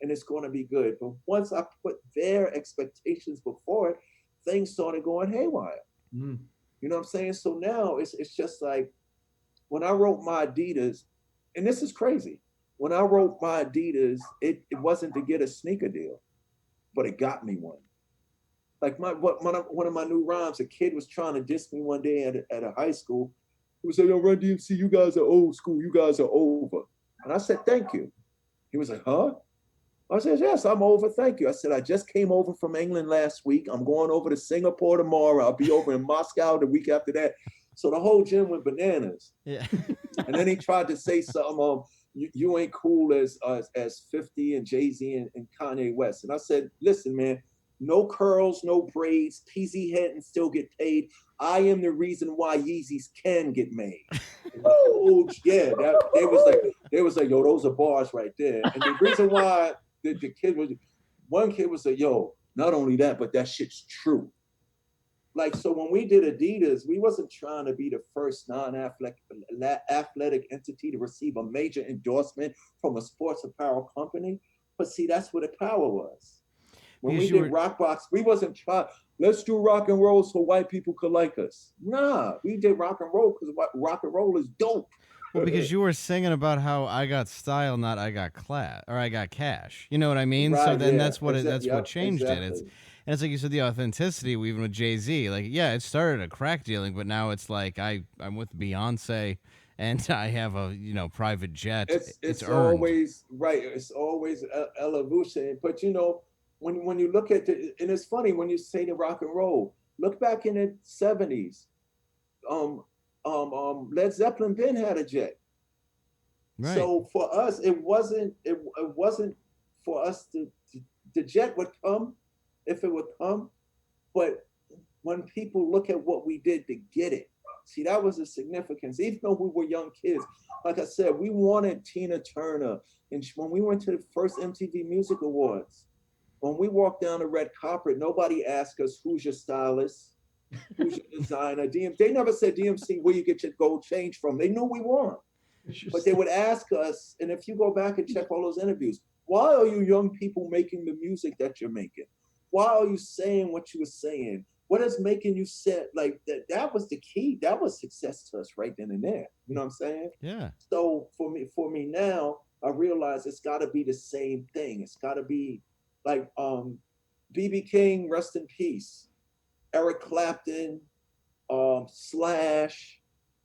and it's going to be good. But once I put their expectations before it, things started going haywire. You know what I'm saying? So now it's just like when I wrote my Adidas, and this is crazy. When I wrote my Adidas, it wasn't to get a sneaker deal, but it got me one. Like one of my new rhymes, a kid was trying to diss me one day at a high school. He was like, "Yo, Run DMC, you guys are old school. You guys are over." And I said, "Thank you." He was like, "Huh?" I said, "Yes, I'm over. Thank you." I said, "I just came over from England last week. I'm going over to Singapore tomorrow. I'll be over in Moscow the week after that." So the whole gym went bananas. Yeah. And then he tried to say something, you ain't cool as 50 and Jay-Z and Kanye West. And I said, "Listen, man, no curls, no braids, PZ head and still get paid. I am the reason why Yeezys can get made." Oh, yeah, they was like, "Yo, those are bars right there." And the reason why one kid was like, "Yo, not only that, but that shit's true." Like, so when we did Adidas, we wasn't trying to be the first non-athletic entity to receive a major endorsement from a sports apparel company. But see, that's where the power was. When we did Rockbox, we wasn't trying, let's do rock and roll so white people could like us. Nah, we did rock and roll because rock and roll is dope. Well, because you were singing about how I got style, not I got class, or I got cash. You know what I mean? Right, so then yeah, that's what exactly, what changed exactly. it. And it's like you said, the authenticity, even with Jay-Z. Like, yeah, it started a crack dealing, but now it's like I'm with Beyonce, and I have a private jet. It's earned. always right. It's always evolution. But when you look at it, and it's funny when you say the rock and roll. Look back in the 70s. Led Zeppelin Ben had a jet. Right. So for us, it wasn't for us to the jet would come if it would come, but when people look at what we did to get it, see, that was the significance. Even though we were young kids, like I said, we wanted Tina Turner, and when we went to the first MTV Music Awards, when we walked down the red carpet, nobody asked us, "Who's your stylist? Who's your designer?" They never said, "DMC, where you get your gold change from." They knew we won. But they would ask us, and if you go back and check all those interviews, why are you young people making the music that you're making? Why are you saying what you were saying? What is making you say like that? That was the key. That was success to us right then and there. You know what I'm saying? Yeah. So for me now, I realize it's got to be the same thing. It's got to be like B.B. King, rest in peace. Eric Clapton, Slash,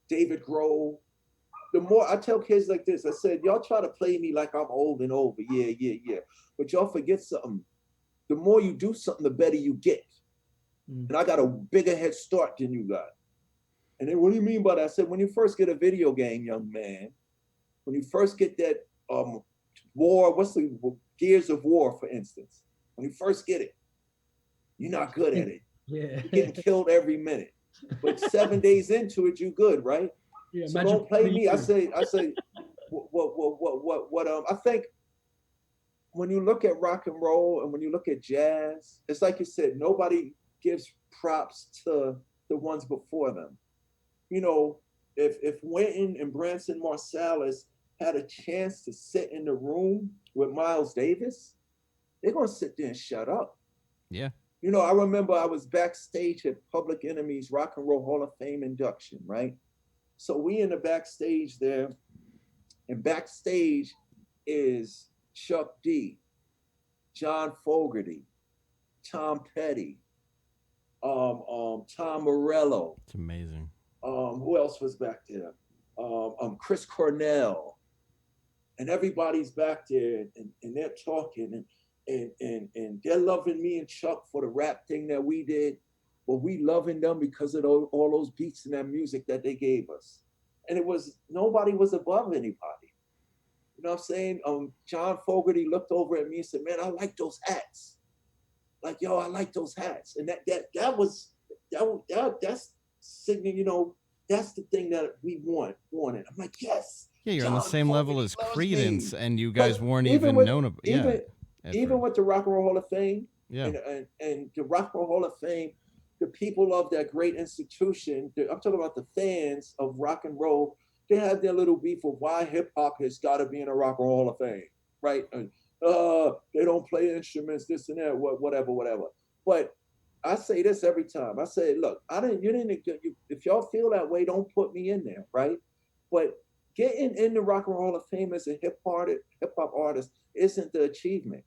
David Grohl. The more I tell kids like this, I said, y'all try to play me like I'm old and over. Yeah. But y'all forget something. The more you do something, the better you get. And I got a bigger head start than you got. And then, what do you mean by that? I said, when you first get a video game, young man, when you first get that war, what's the Gears of War, for instance? When you first get it, you're not good at it. Yeah. You're getting killed every minute. But 7 days into it, you good, right? Yeah, So imagine don't play 20 me. I years. say, what I think when you look at rock and roll and when you look at jazz, it's like you said, nobody gives props to the ones before them. You know, if Wynton and Branson Marsalis had a chance to sit in the room with Miles Davis, they're gonna sit there and shut up. Yeah. You know, I remember I was backstage at Public Enemy's Rock and Roll Hall of Fame induction, right? So we in the backstage there, and backstage is Chuck D, John Fogerty, Tom Petty, Tom Morello. It's amazing. Who else was back there? Chris Cornell, and everybody's back there, and they're talking, and they're loving me and Chuck for the rap thing that we did, but we loving them because of all those beats and that music that they gave us. And it was, nobody was above anybody. You know what I'm saying? John Fogerty looked over at me and said, "Man, I like those hats." Like, yo, I like those hats. And that's signaling, you know, that's the thing that we wanted. I'm like, yes. Yeah, you're on the John same level Fogerty as loves Credence, me. and you guys But weren't even even with- known about. even- Yeah, Even with the Rock and Roll Hall of Fame, yeah, and the Rock and Roll Hall of Fame, the people of that great institution, I'm talking about the fans of rock and roll, they have their little beef of why hip hop has got to be in a Rock and Roll Hall of Fame, right? They don't play instruments, this and that, whatever. But I say this every time. I say, look, if y'all feel that way, don't put me in there, right? But getting in the Rock and Roll Hall of Fame as a hip hop artist isn't the achievement.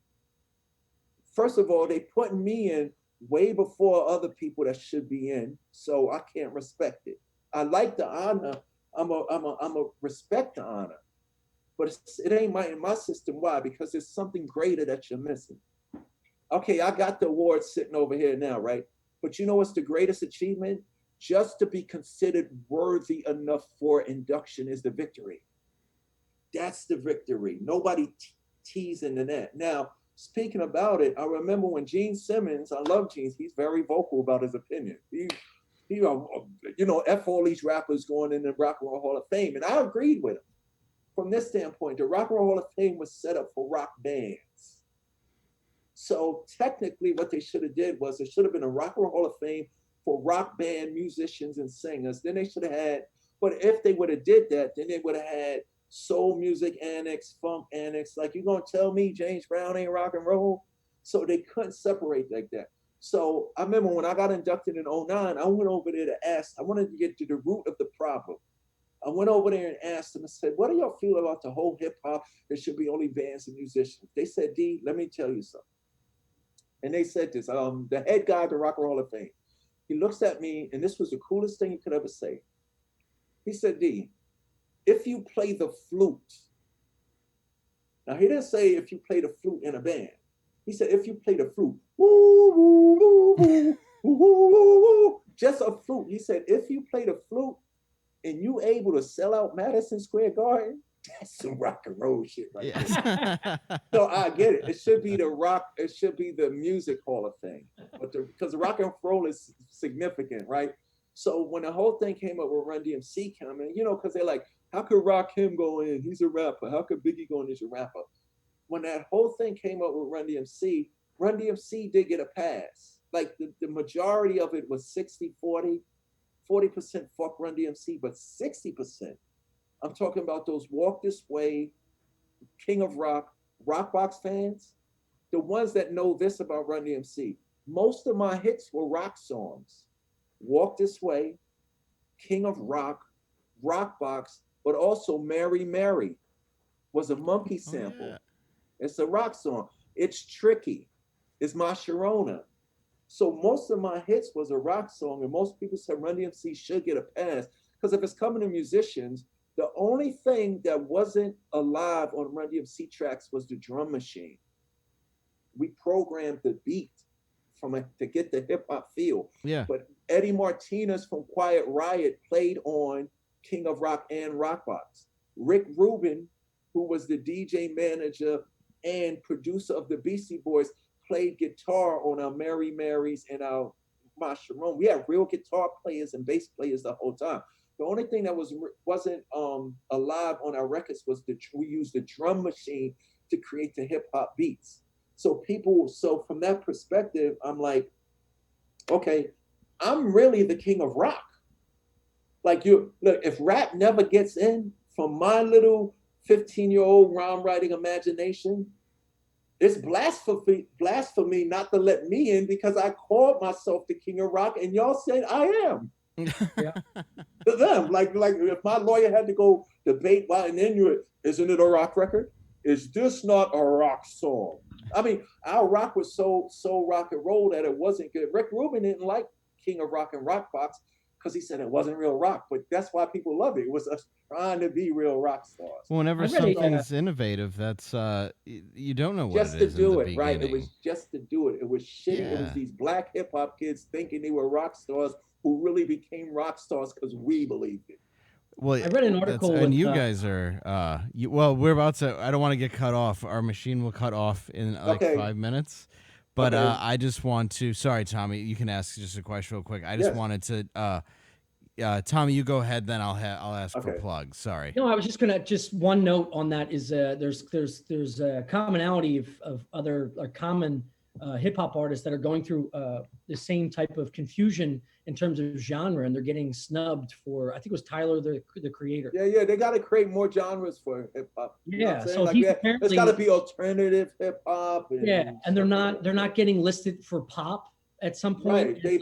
First of all, they putting me in way before other people that should be in, so I can't respect it. I like the honor. I'm a respect the honor, but it ain't in my system. Why? Because there's something greater that you're missing. Okay, I got the award sitting over here now, right? But you know what's the greatest achievement? Just to be considered worthy enough for induction is the victory. That's the victory. Nobody teasing in that. Now, speaking about it, I remember when Gene Simmons, I love Gene, he's very vocal about his opinion. He F all these rappers going in the Rock and Roll Hall of Fame. And I agreed with him. From this standpoint, the Rock and Roll Hall of Fame was set up for rock bands. So technically what they should have did was, there should have been a Rock and Roll Hall of Fame for rock band musicians and singers. Then they should have had, but if they would have did that, then they would have had soul music annex, funk annex. Like, you gonna tell me James Brown ain't rock and roll? So they couldn't separate like that. So I remember when I got inducted in '09, I went over there to ask, I wanted to get to the root of the problem. I went over there and asked them and said, what do y'all feel about the whole hip hop? There should be only bands and musicians. They said, D, let me tell you something. And they said this, the head guy of the Rock and Roll Hall of Fame, he looks at me, and this was the coolest thing he could ever say. He said, D, if you play the flute, now he didn't say if you play the flute in a band. He said, if you play the flute, woo, woo, woo, woo, woo, woo, woo, just a flute. He said, if you play the flute and you able to sell out Madison Square Garden, that's some rock and roll shit right there. So I get it. It should be the Music Hall of Fame. But because the rock and roll is significant, right? So when the whole thing came up with Run DMC coming, because they're like, how could Rakim go in? He's a rapper. How could Biggie go in? He's a rapper. When that whole thing came up with Run DMC did get a pass. Like the majority of it was 60-40, 40% fuck Run DMC, but 60%, I'm talking about those Walk This Way, King of Rock, Rockbox fans, the ones that know this about Run DMC. Most of my hits were rock songs. Walk This Way, King of Rock, Rockbox, but also Mary Mary was a Monkey sample. Oh, yeah. It's a rock song. It's Tricky. It's My Sharona. So most of my hits was a rock song, and most people said Run DMC should get a pass, because if it's coming to musicians, the only thing that wasn't alive on Run DMC tracks was the drum machine. We programmed the beat to get the hip hop feel. Yeah. But Eddie Martinez from Quiet Riot played on King of Rock and Rockbox. Rick Rubin, who was the DJ manager and producer of the Beastie Boys, played guitar on our Mary Marys and our Masharon. We had real guitar players and bass players the whole time. The only thing that wasn't alive on our records was we used the drum machine to create the hip hop beats. So from that perspective, I'm like, okay, I'm really the king of rock. Like look, if rap never gets in from my little 15-year-old rhyme writing imagination, it's blasphemy not to let me in because I called myself the king of rock and y'all said I am. Yeah. To them, like if my lawyer had to go debate why an Inuit, isn't it a rock record? Is this not a rock song? I mean, our rock was so rock and roll that it wasn't good. Rick Rubin didn't like King of Rock and Rockbox because he said it wasn't real rock, but that's why people loved it. It was us trying to be real rock stars. Whenever something's innovative, that's you don't know what just it to is do in the it, right? It beginning. was just to do it. It was shitty. Yeah. It was these black hip hop kids thinking they were rock stars who really became rock stars because we believed it. Well, I read an article and with, you guys are well, we're about to, I don't want to get cut off. Our machine will cut off in like Okay. 5 minutes. But Okay. I just want to, sorry, Tommy, you can ask just a question real quick. I just Yes. wanted to, Tommy, you go ahead, then I'll ask for Okay. plugs. Sorry. No, I was just gonna, just one note on that is there's a commonality of other common hip hop artists that are going through the same type of confusion in terms of genre, and they're getting snubbed for, I think it was Tyler, the creator. Yeah, they got to create more genres for hip hop. Yeah, so like he's it's apparently, got to be alternative hip hop. yeah, and they're not getting listed for pop at some point. Right?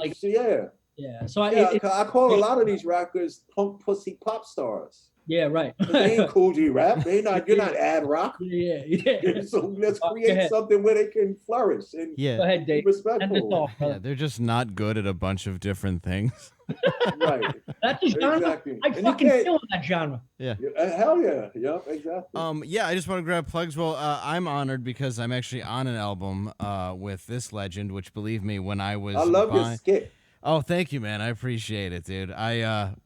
Yeah, so I call a lot of these rappers punk pussy pop stars. Yeah, right. They ain't cool G rap. You're not ad rock. Yeah. So let's create something where they can flourish and Yeah. Go ahead, Dave. be respectful. Off, Yeah, they're just not good at a bunch of different things. Right. That's a genre. Exactly. I And you fucking can't- feel that genre. Yeah. Hell yeah. Yep, exactly. Yeah, I just want to grab plugs. Well, I'm honored because I'm actually on an album with this legend, which, believe me, when I was I love your skit. Oh, thank you, man. I appreciate it, dude.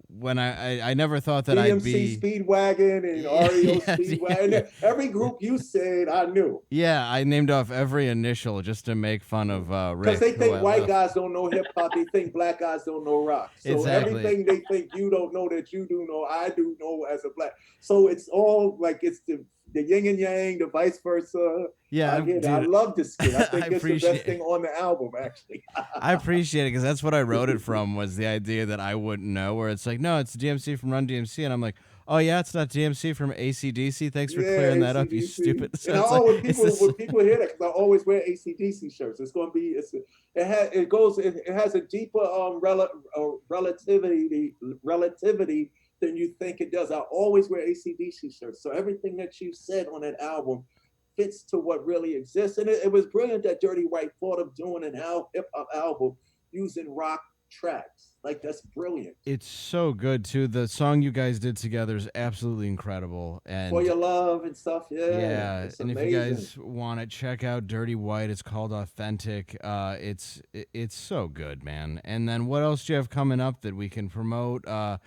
When I never thought that I'd be DMC Speedwagon and REO Speedwagon. yeah. Every group you said, I knew. Yeah, I named off every initial just to make fun of Rick. Because they think who I white love. guys don't know hip hop. They think black guys don't know rock. So Exactly. everything they think you don't know that you do know, I do know as a black. So it's all like it's the yin and yang, the vice versa. Yeah, I love this skit. I think it's the appreciate best thing on the album, actually. I appreciate it because that's what I wrote it from, was the idea that I wouldn't know, where it's like, no, it's DMC from Run DMC, and I'm like, oh yeah, it's not DMC from AC/DC. Thanks for clearing that up, you stupid. So and it's like, when people hear that, because I always wear AC/DC shirts, it's going to be it has a deeper relativity than you think it does. I always wear AC/DC shirts, so everything that you said on that album fits to what really exists. And it was brilliant that Dirty White thought of doing an hip hop album using rock tracks. Like, that's brilliant. It's so good too. The song you guys did together is absolutely incredible. And For Your Love and stuff. yeah, it's and amazing. if you guys want to check out Dirty White, it's called Authentic. It's so good, man. And then what else do you have coming up that we can promote? I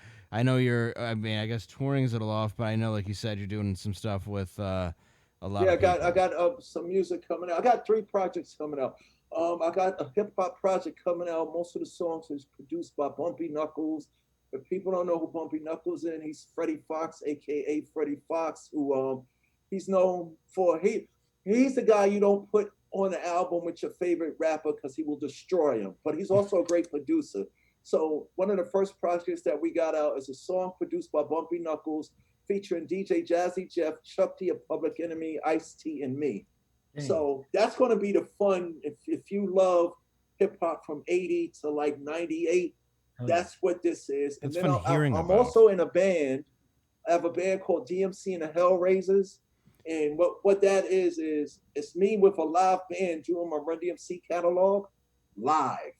know I guess touring's a little off, but I know, like you said, you're doing some stuff with a lot of people. I got some music coming out. I got 3 projects coming out. I got a hip hop project coming out. Most of the songs is produced by Bumpy Knuckles. If people don't know who Bumpy Knuckles is, he's Freddie Fox, aka Freddie Fox, who he's known for he's the guy you don't put on the album with your favorite rapper because he will destroy him. But he's also a great producer. So one of the first projects that we got out is a song produced by Bumpy Knuckles featuring DJ Jazzy Jeff, Chuck D of Public Enemy, Ice-T, and me. Dang. So that's going to be the fun. If you love hip hop from 80 to like 98, that's what this is. That's and then fun hearing I'm about. also in a band. I have a band called DMC and the Hellraisers. And what that is it's me with a live band doing my Run DMC catalog live.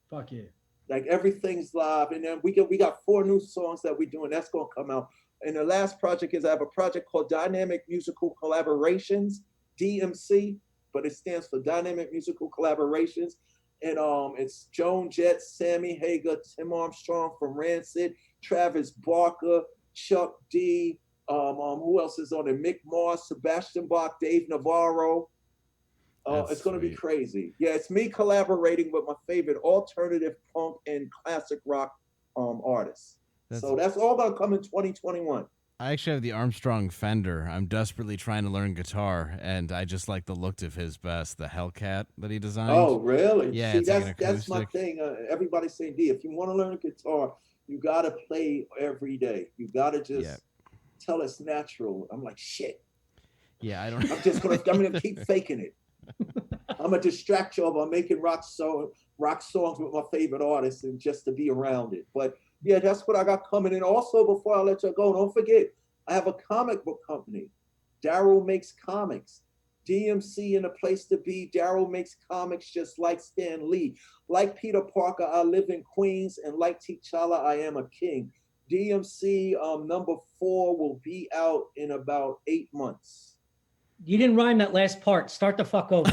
Fuck yeah. Like, everything's live. And then we got 4 new songs that we're doing. That's going to come out. And the last project is I have a project called Dynamic Musical Collaborations, DMC, but it stands for Dynamic Musical Collaborations. And it's Joan Jett, Sammy Hagar, Tim Armstrong from Rancid, Travis Barker, Chuck D. Who else is on it? Mick Mars, Sebastian Bach, Dave Navarro. It's going to be crazy. Yeah, it's me collaborating with my favorite alternative punk and classic rock artists. So that's all going to come in 2021. I actually have the Armstrong Fender. I'm desperately trying to learn guitar, and I just like the look of his best, the Hellcat that he designed. Oh, really? Yeah, see, it's like that's my thing. Everybody's saying, D, if you want to learn guitar, you got to play every day. You got to just tell it's natural. I'm like, shit. Yeah, I don't. I'm gonna keep faking it. I'm gonna distract y'all by making rock songs with my favorite artists and just to be around it. But yeah, that's what I got coming in. Also, before I let you go, don't forget, I have a comic book company. Darryl Makes Comics. DMC in a place to be. Darryl makes comics just like Stan Lee. Like Peter Parker, I live in Queens, and like T'Challa, I am a king. DMC number 4 will be out in about 8 months. You didn't rhyme that last part. Start the fuck over.